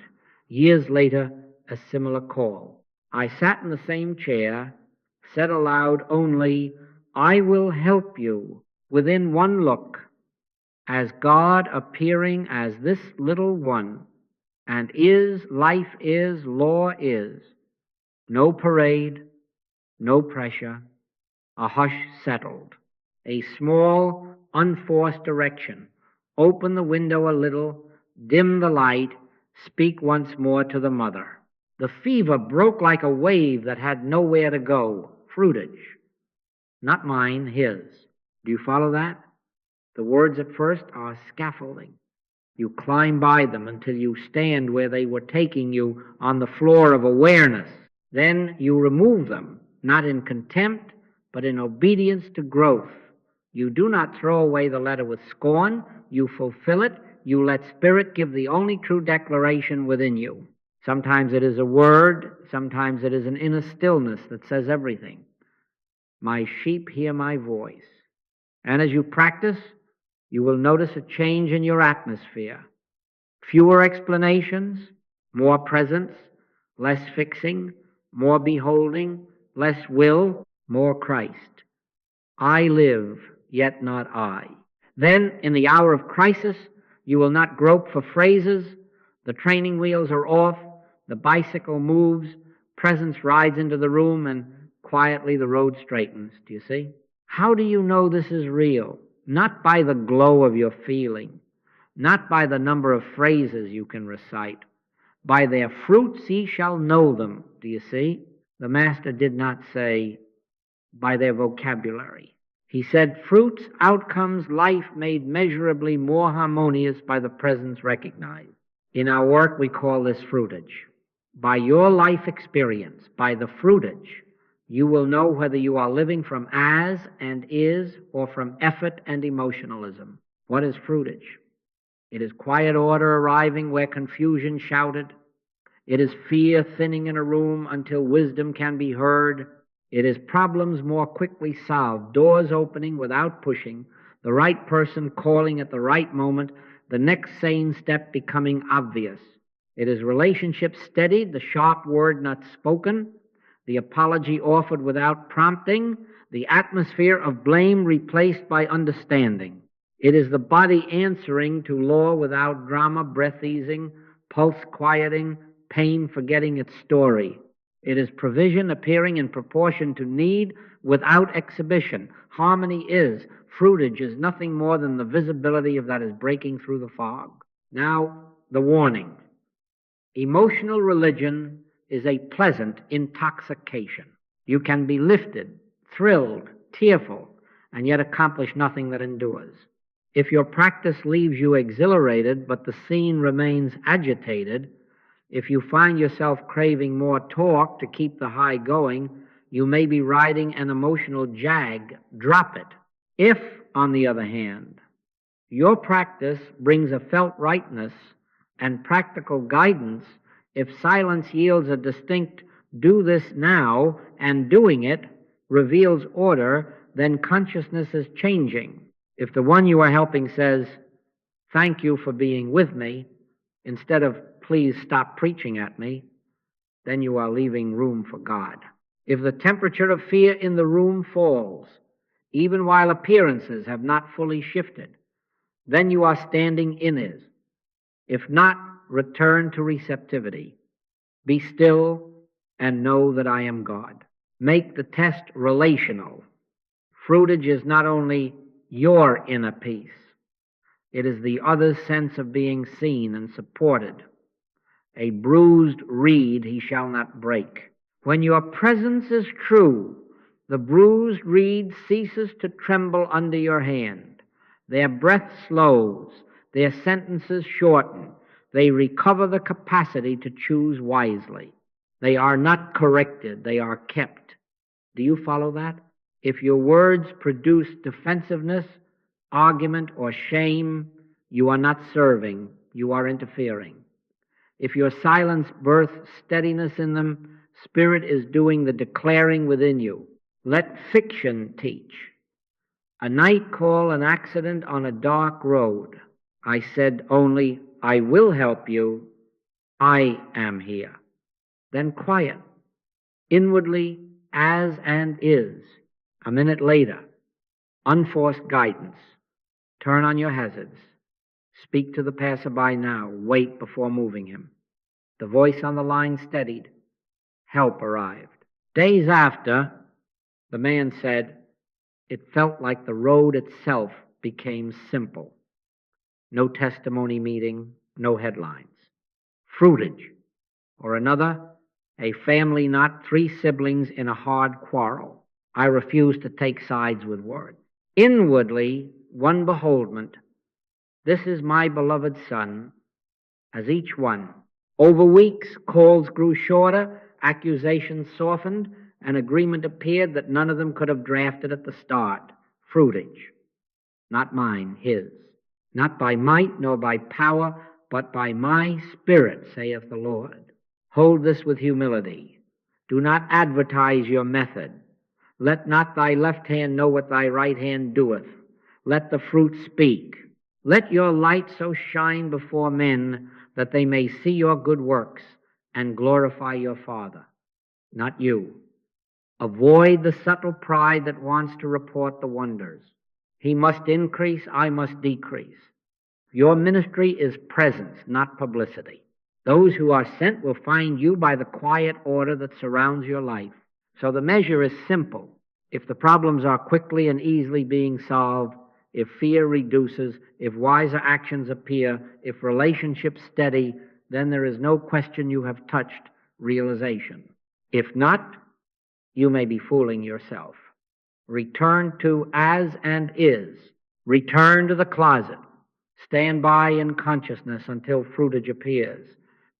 Years later, a similar call. I sat in the same chair, said aloud only, I will help you within one look, as God appearing as this little one, and is, life is, law is. No parade, no pressure, a hush settled, a small, unforced direction. Open the window a little, dim the light, speak once more to the mother. The fever broke like a wave that had nowhere to go. Fruitage. Not mine, his. Do you follow that? The words at first are scaffolding. You climb by them until you stand where they were taking you on the floor of awareness. Then you remove them, not in contempt, but in obedience to growth. You do not throw away the letter with scorn. You fulfill it. You let Spirit give the only true declaration within you. Sometimes it is a word. Sometimes it is an inner stillness that says everything. My sheep hear my voice. And as you practice, you will notice a change in your atmosphere. Fewer explanations, more presence, less fixing, more beholding, less will, more Christ. I live, yet not I. Then, in the hour of crisis, you will not grope for phrases. The training wheels are off. The bicycle moves. Presence rides into the room, and quietly the road straightens. Do you see? How do you know this is real? Not by the glow of your feeling, not by the number of phrases you can recite. By their fruits ye shall know them. Do you see? The Master did not say by their vocabulary. He said fruits, outcomes, life made measurably more harmonious by the presence recognized. In our work we call this fruitage. By your life experience, by the fruitage, you will know whether you are living from as and is or from effort and emotionalism. What is fruitage? It is quiet order arriving where confusion shouted. It is fear thinning in a room until wisdom can be heard. It is problems more quickly solved, doors opening without pushing, the right person calling at the right moment, the next sane step becoming obvious. It is relationships steadied, the sharp word not spoken, the apology offered without prompting, the atmosphere of blame replaced by understanding. It is the body answering to law without drama, breath easing, pulse quieting, pain forgetting its story. It is provision appearing in proportion to need without exhibition. Harmony is. Fruitage is nothing more than the visibility of that is breaking through the fog. Now, the warning. Emotional religion is a pleasant intoxication. You can be lifted, thrilled, tearful, and yet accomplish nothing that endures. If your practice leaves you exhilarated, but the scene remains agitated, if you find yourself craving more talk to keep the high going, you may be riding an emotional jag. Drop it. If, on the other hand, your practice brings a felt rightness and practical guidance, if silence yields a distinct do this now, and doing it reveals order, then consciousness is changing. If the one you are helping says, "Thank you for being with me," instead of "Please stop preaching at me," then you are leaving room for God. If the temperature of fear in the room falls, even while appearances have not fully shifted, then you are standing in it. If not, return to receptivity. Be still and know that I am God. Make the test relational. Fruitage is not only your inner peace, it is the other's sense of being seen and supported. A bruised reed he shall not break. When your presence is true, the bruised reed ceases to tremble under your hand. Their breath slows, their sentences shorten. They recover the capacity to choose wisely. They are not corrected, they are kept. Do you follow that? If your words produce defensiveness, argument, or shame, you are not serving, you are interfering. If your silence births steadiness in them, spirit is doing the declaring within you. Let fiction teach. A night call, an accident on a dark road. I said only, "I will help you. I am here." Then quiet. Inwardly, as and is. A minute later, unforced guidance. Turn on your hazards. Speak to the passerby now. Wait before moving him. The voice on the line steadied. Help arrived. Days after, the man said, it felt like the road itself became simple. No testimony meeting, no headlines. Fruitage. Or another, a family not 3 siblings in a hard quarrel. I refuse to take sides with words. Inwardly, one beholdment. This is my beloved son, as each one. Over weeks, calls grew shorter, accusations softened, and agreement appeared that none of them could have drafted at the start. Fruitage. Not mine, his. Not by might nor by power, but by my Spirit, saith the Lord. Hold this with humility. Do not advertise your method. Let not thy left hand know what thy right hand doeth. Let the fruit speak. Let your light so shine before men that they may see your good works and glorify your Father, not you. Avoid the subtle pride that wants to report the wonders. He must increase, I must decrease. Your ministry is presence, not publicity. Those who are sent will find you by the quiet order that surrounds your life. So the measure is simple. If the problems are quickly and easily being solved, if fear reduces, if wiser actions appear, if relationships steady, then there is no question you have touched realization. If not, you may be fooling yourself. Return to as and is. Return to the closet. Stand by in consciousness until fruitage appears.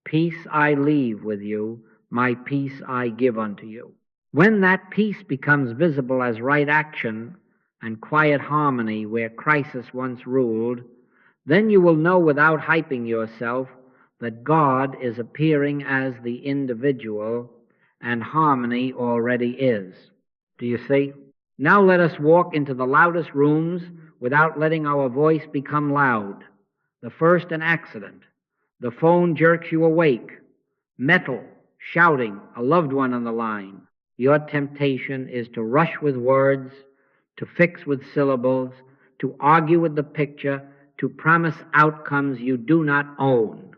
Peace I leave with you, my peace I give unto you. When that peace becomes visible as right action and quiet harmony where crisis once ruled, then you will know without hyping yourself that God is appearing as the individual and harmony already is. Do you see? Now let us walk into the loudest rooms without letting our voice become loud. The first, an accident. The phone jerks you awake. Metal, shouting, a loved one on the line. Your temptation is to rush with words, to fix with syllables, to argue with the picture, to promise outcomes you do not own.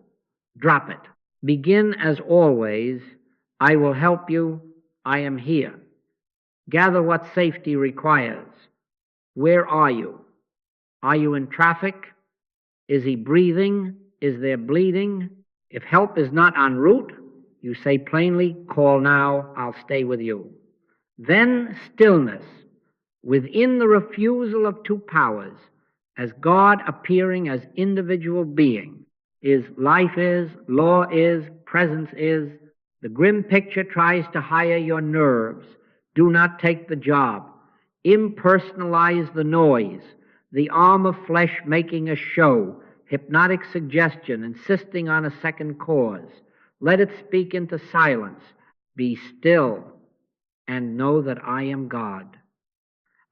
Drop it. Begin as always, I will help you, I am here. Gather what safety requires. Where are you? Are you in traffic? Is he breathing? Is there bleeding? If help is not en route, you say plainly, call now, I'll stay with you. Then stillness, within the refusal of two powers, as God appearing as individual being, is life is, law is, presence is. The grim picture tries to hire your nerves. Do not take the job. Impersonalize the noise, the arm of flesh making a show, hypnotic suggestion, insisting on a second cause. Let it speak into silence. Be still and know that I am God.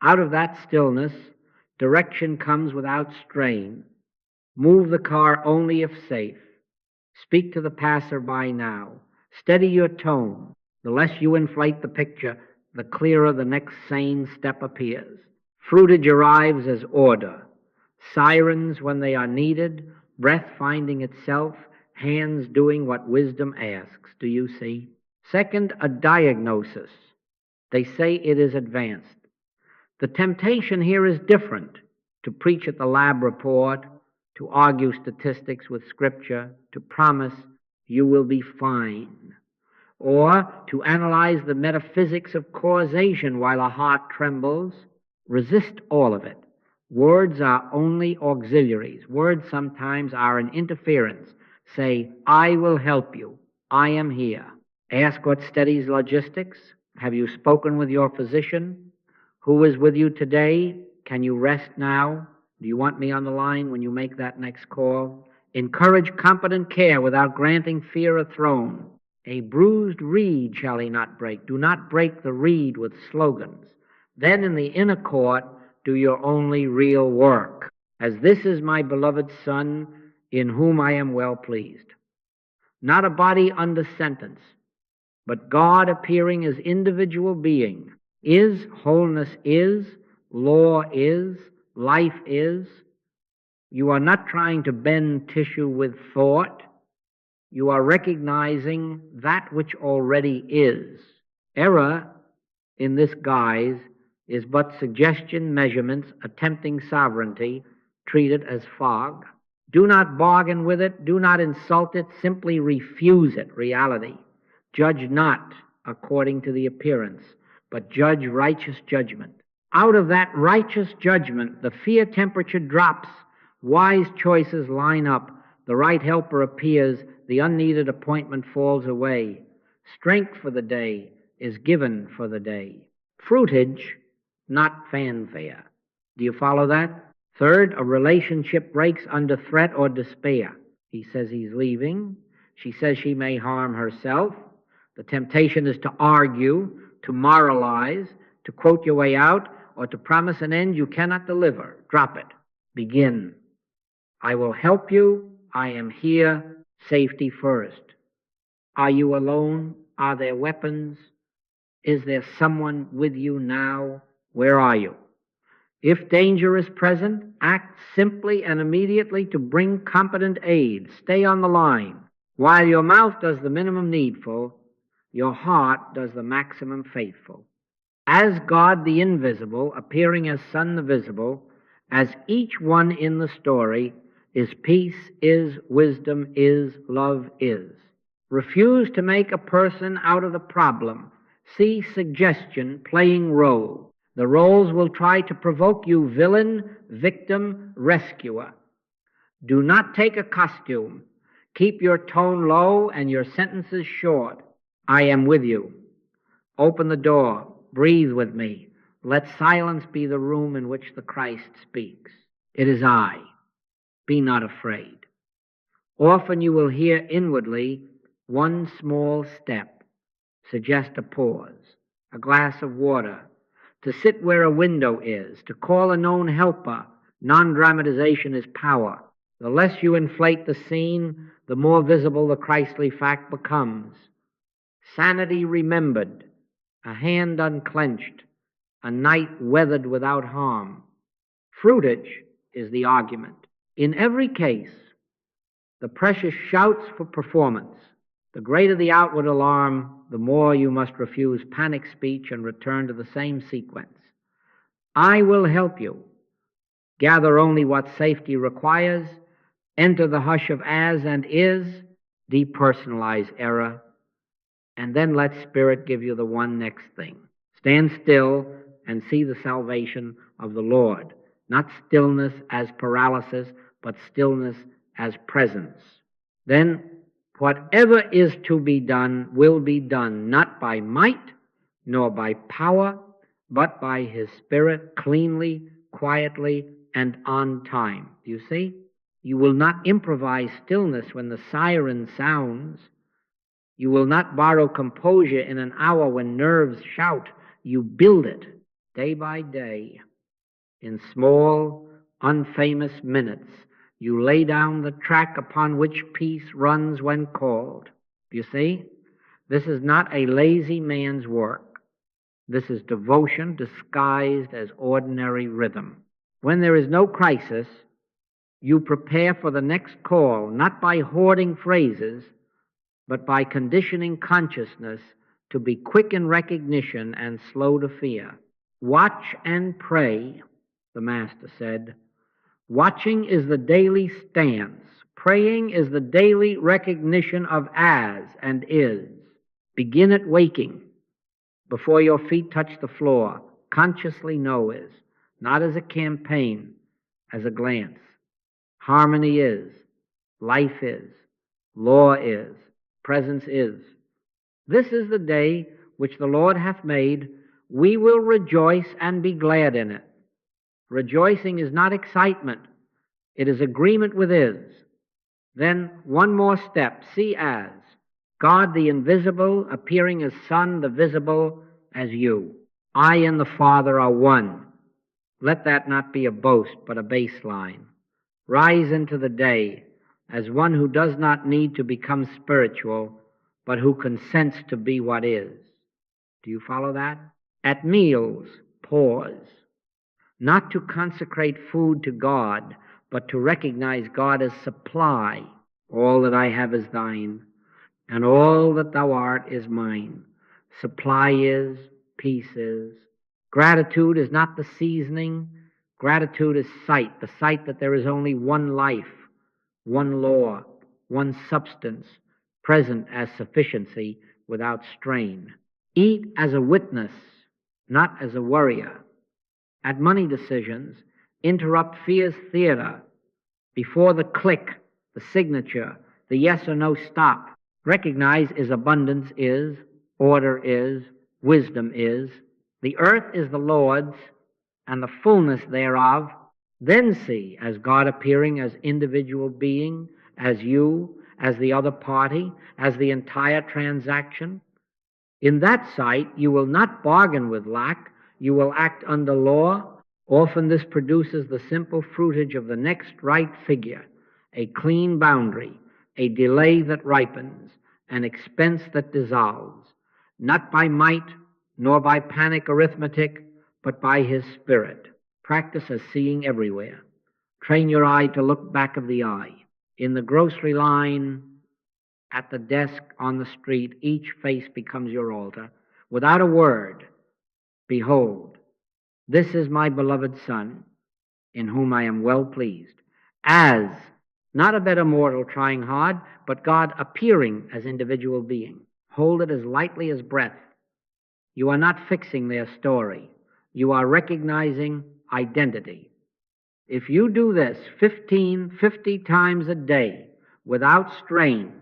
Out of that stillness, direction comes without strain. Move the car only if safe. Speak to the passerby now. Steady your tone. The less you inflate the picture, the clearer the next sane step appears. Fruitage arrives as order. Sirens when they are needed, breath finding itself, hands doing what wisdom asks. Do you see? Second, a diagnosis. They say it is advanced. The temptation here is different. To preach at the lab report, to argue statistics with Scripture, to promise you will be fine, or to analyze the metaphysics of causation while a heart trembles. Resist all of it. Words are only auxiliaries. Words sometimes are an interference. Say, I will help you. I am here. Ask what steadies logistics. Have you spoken with your physician? Who is with you today? Can you rest now? Do you want me on the line when you make that next call? Encourage competent care without granting fear a throne. A bruised reed shall he not break. Do not break the reed with slogans. Then in the inner court, do your only real work. As this is my beloved Son, in whom I am well pleased. Not a body under sentence, but God appearing as individual being. Is, wholeness is, law is, life is. You are not trying to bend tissue with thought. You are recognizing that which already is. Error in this guise is but suggestion, measurements, attempting sovereignty, treated as fog. Do not bargain with it. Do not insult it. Simply refuse it, reality. Judge not according to the appearance, but judge righteous judgment. Out of that righteous judgment, the fear temperature drops. Wise choices line up. The right helper appears. The unneeded appointment falls away. Strength for the day is given for the day. Fruitage, not fanfare. Do you follow that? Third, a relationship breaks under threat or despair. He says he's leaving. She says she may harm herself. The temptation is to argue, to moralize, to quote your way out, or to promise an end you cannot deliver. Drop it. Begin. I will help you. I am here. Safety first. Are you alone? Are there weapons? Is there someone with you now? Where are you? If danger is present, act simply and immediately to bring competent aid. Stay on the line. While your mouth does the minimum needful, your heart does the maximum faithful. As God the invisible, appearing as Son the visible, as each one in the story, is peace, is wisdom, is love, is. Refuse to make a person out of the problem. See suggestion playing role. The roles will try to provoke you villain, victim, rescuer. Do not take a costume. Keep your tone low and your sentences short. I am with you. Open the door. Breathe with me. Let silence be the room in which the Christ speaks. It is I. Be not afraid. Often you will hear inwardly one small step suggest a pause, a glass of water, to sit where a window is, to call a known helper. Non-dramatization is power. The less you inflate the scene, the more visible the Christly fact becomes. Sanity remembered, a hand unclenched, a night weathered without harm. Fruitage is the argument. In every case, the precious shouts for performance. The greater the outward alarm, the more you must refuse panic speech and return to the same sequence. I will help you. Gather only what safety requires. Enter the hush of as and is. Depersonalize error. And then let Spirit give you the one next thing. Stand still and see the salvation of the Lord. Not stillness as paralysis, but stillness as presence. Then whatever is to be done will be done, not by might nor by power, but by His Spirit, cleanly, quietly, and on time. Do you see? You will not improvise stillness when the siren sounds. You will not borrow composure in an hour when nerves shout. You build it day by day. In small, unfamous minutes, you lay down the track upon which peace runs when called. Do you see? This is not a lazy man's work. This is devotion disguised as ordinary rhythm. When there is no crisis, you prepare for the next call, not by hoarding phrases, but by conditioning consciousness to be quick in recognition and slow to fear. Watch and pray, the Master said. Watching is the daily stance. Praying is the daily recognition of as and is. Begin at waking. Before your feet touch the floor, consciously know is, not as a campaign, as a glance. Harmony is, life is, law is, presence is. This is the day which the Lord hath made. We will rejoice and be glad in it. Rejoicing is not excitement. It is agreement with is. Then one more step. See as. God the invisible appearing as Son, the visible as you. I and the Father are one. Let that not be a boast, but a baseline. Rise into the day as one who does not need to become spiritual, but who consents to be what is. Do you follow that? At meals, pause. Not to consecrate food to God, but to recognize God as supply. All that I have is thine, and all that thou art is mine. Supply is, peace is. Gratitude is not the seasoning. Gratitude is sight, the sight that there is only one life, one law, one substance, present as sufficiency without strain. Eat as a witness, not as a worrier. At money decisions, interrupt fear's theater. Before the click, the signature, the yes or no stop, recognize is abundance is, order is, wisdom is. The earth is the Lord's, and the fullness thereof. Then see as God appearing as individual being, as you, as the other party, as the entire transaction. In that sight, you will not bargain with lack. You will act under law. Often this produces the simple fruitage of the next right figure, a clean boundary, a delay that ripens, an expense that dissolves, not by might nor by panic arithmetic, but by His Spirit. Practice as seeing everywhere. Train your eye to look back of the eye. In the grocery line, at the desk, on the street, each face becomes your altar. Without a word, behold, this is my beloved Son, in whom I am well pleased. As, not a better mortal trying hard, but God appearing as individual being. Hold it as lightly as breath. You are not fixing their story. You are recognizing identity. If you do this 50 times a day without strain,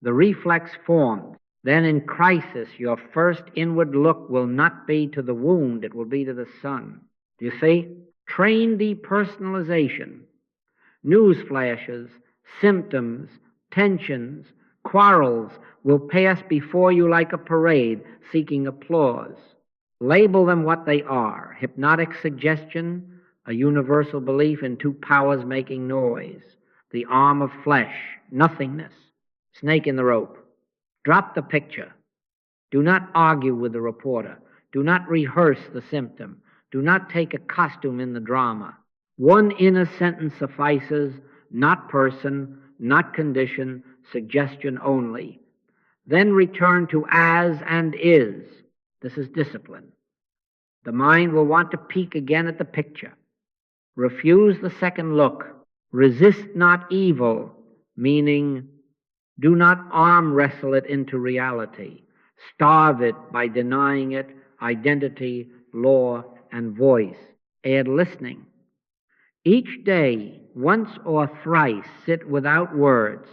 the reflex forms. Then in crisis, your first inward look will not be to the wound, it will be to the sun. Do you see? Train depersonalization. News flashes, symptoms, tensions, quarrels will pass before you like a parade seeking applause. Label them what they are: hypnotic suggestion, a universal belief in two powers making noise, the arm of flesh, nothingness, snake in the rope. Drop the picture. Do not argue with the reporter. Do not rehearse the symptom. Do not take a costume in the drama. One inner sentence suffices: not person, not condition, suggestion only. Then return to as and is. This is discipline. The mind will want to peek again at the picture. Refuse the second look. Resist not evil, meaning do not arm wrestle it into reality. Starve it by denying it identity, law, and voice. Add listening. Each day, once or thrice, sit without words.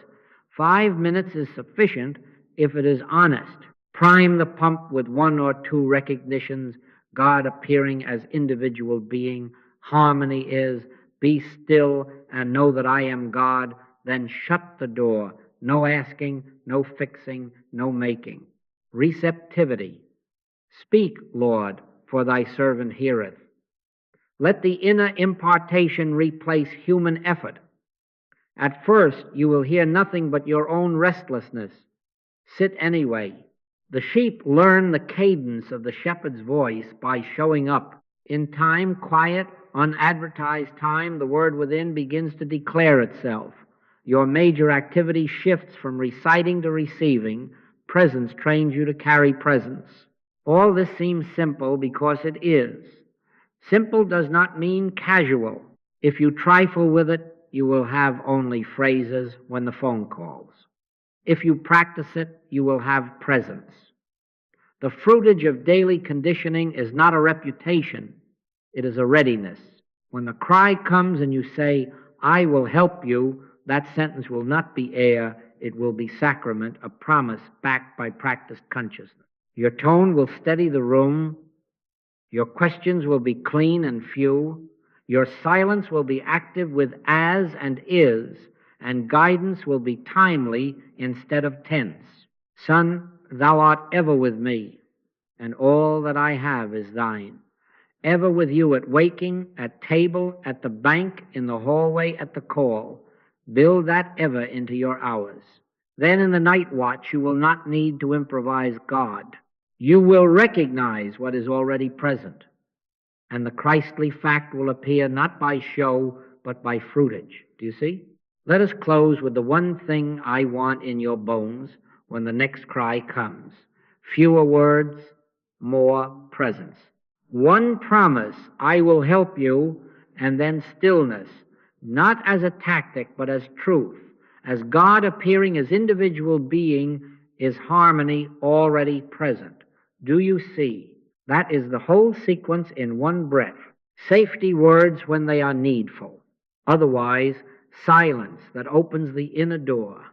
5 minutes is sufficient if it is honest. Prime the pump with 1 or 2 recognitions: God appearing as individual being. Harmony is, be still and know that I am God. Then shut the door. No asking, no fixing, no making. Receptivity. Speak, Lord, for thy servant heareth. Let the inner impartation replace human effort. At first, you will hear nothing but your own restlessness. Sit anyway. The sheep learn the cadence of the shepherd's voice by showing up. In time, quiet, unadvertised time, the word within begins to declare itself. Your major activity shifts from reciting to receiving. Presence trains you to carry presence. All this seems simple because it is. Simple does not mean casual. If you trifle with it, you will have only phrases when the phone calls. If you practice it, you will have presence. The fruitage of daily conditioning is not a reputation, it is a readiness. When the cry comes and you say, I will help you, that sentence will not be air, it will be sacrament, a promise backed by practiced consciousness. Your tone will steady the room. Your questions will be clean and few. Your silence will be active with as and is, and guidance will be timely instead of tense. Son, thou art ever with me, and all that I have is thine. Ever with you at waking, at table, at the bank, in the hallway, at the call. Build that ever into your hours. Then in the night watch you will not need to improvise God. You will recognize what is already present, and the Christly fact will appear not by show, but by fruitage. Do you see? Let us close with the one thing I want in your bones when the next cry comes. Fewer words, more presence. One promise: I will help you, and then stillness, not as a tactic, but as truth. As God appearing as individual being is harmony already present. Do you see? That is the whole sequence in one breath. Safety words when they are needful. Otherwise, silence that opens the inner door.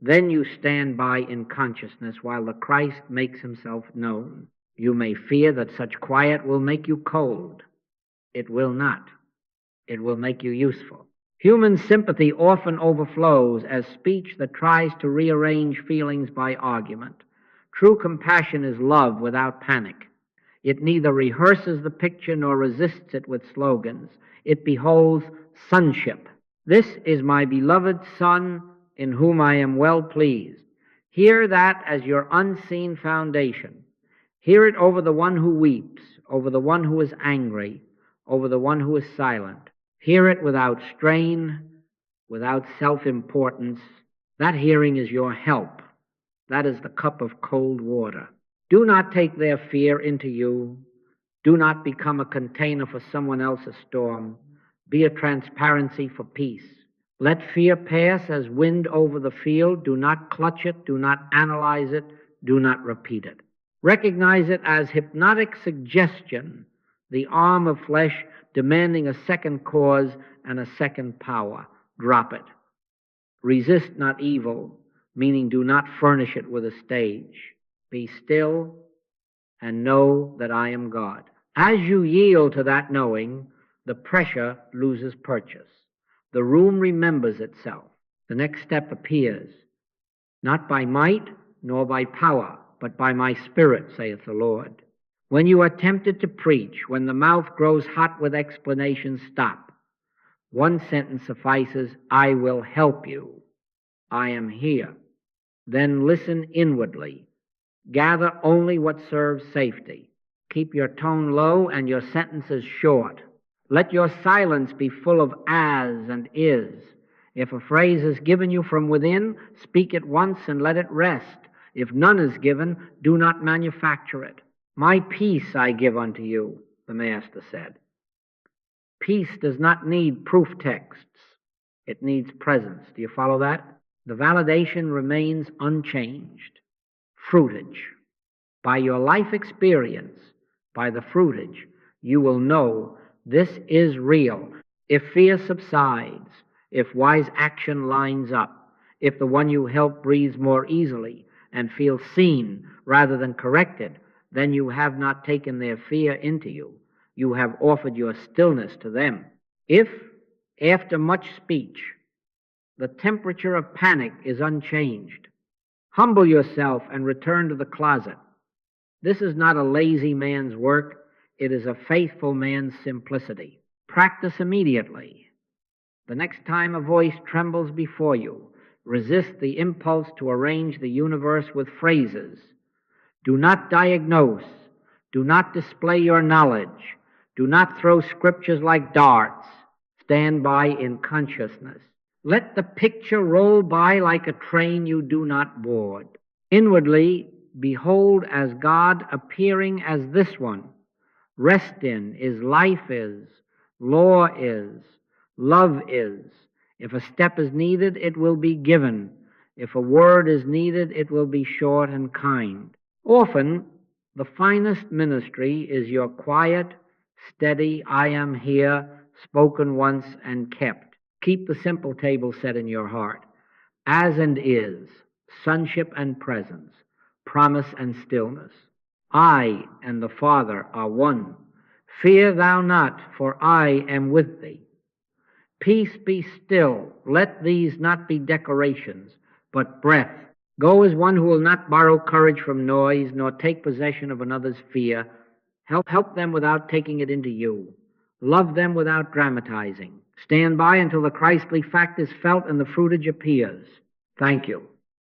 Then you stand by in consciousness while the Christ makes himself known. You may fear that such quiet will make you cold. It will not. It will make you useful. Human sympathy often overflows as speech that tries to rearrange feelings by argument. True compassion is love without panic. It neither rehearses the picture nor resists it with slogans. It beholds sonship. This is my beloved Son, in whom I am well pleased. Hear that as your unseen foundation. Hear it over the one who weeps, over the one who is angry, over the one who is silent. Hear it without strain, without self-importance. That hearing is your help. That is the cup of cold water. Do not take their fear into you. Do not become a container for someone else's storm. Be a transparency for peace. Let fear pass as wind over the field. Do not clutch it. Do not analyze it. Do not repeat it. Recognize it as hypnotic suggestion, the arm of flesh demanding a second cause and a second power. Drop it. Resist not evil. meaning do not furnish it with a stage. Be still and know that I am God. As you yield to that knowing, the pressure loses purchase. The room remembers itself. The next step appears, not by might nor by power, but by my Spirit, saith the Lord. When you are tempted to preach, when the mouth grows hot with explanations, stop. One sentence suffices, I will help you. I am here. Then listen inwardly. Gather only what serves safety. Keep your tone low and your sentences short. Let your silence be full of as and is. If a phrase is given you from within, speak it once and let it rest. If none is given, do not manufacture it. My peace I give unto you, the Master said. Peace does not need proof texts. It needs presence. Do you follow that? The validation remains unchanged. Fruitage. By your life experience, by the fruitage, you will know this is real. If fear subsides, if wise action lines up, if the one you help breathes more easily and feels seen rather than corrected, then you have not taken their fear into you. You have offered your stillness to them. If, after much speech, the temperature of panic is unchanged, humble yourself and return to the closet. This is not a lazy man's work. It is a faithful man's simplicity. Practice immediately. The next time a voice trembles before you, resist the impulse to arrange the universe with phrases. Do not diagnose. Do not display your knowledge. Do not throw scriptures like darts. Stand by in consciousness. Let the picture roll by like a train you do not board. Inwardly, behold as God appearing as this one. Rest in is life is, law is, love is. If a step is needed, it will be given. If a word is needed, it will be short and kind. Often, the finest ministry is your quiet, steady, I am here, spoken once and kept. Keep the simple table set in your heart. As and is, sonship and presence, promise and stillness. I and the Father are one. Fear thou not, for I am with thee. Peace be still. Let these not be decorations, but breath. Go as one who will not borrow courage from noise, nor take possession of another's fear. Help them without taking it into you. Love them without dramatizing. Stand by until the Christly fact is felt and the fruitage appears. Thank you.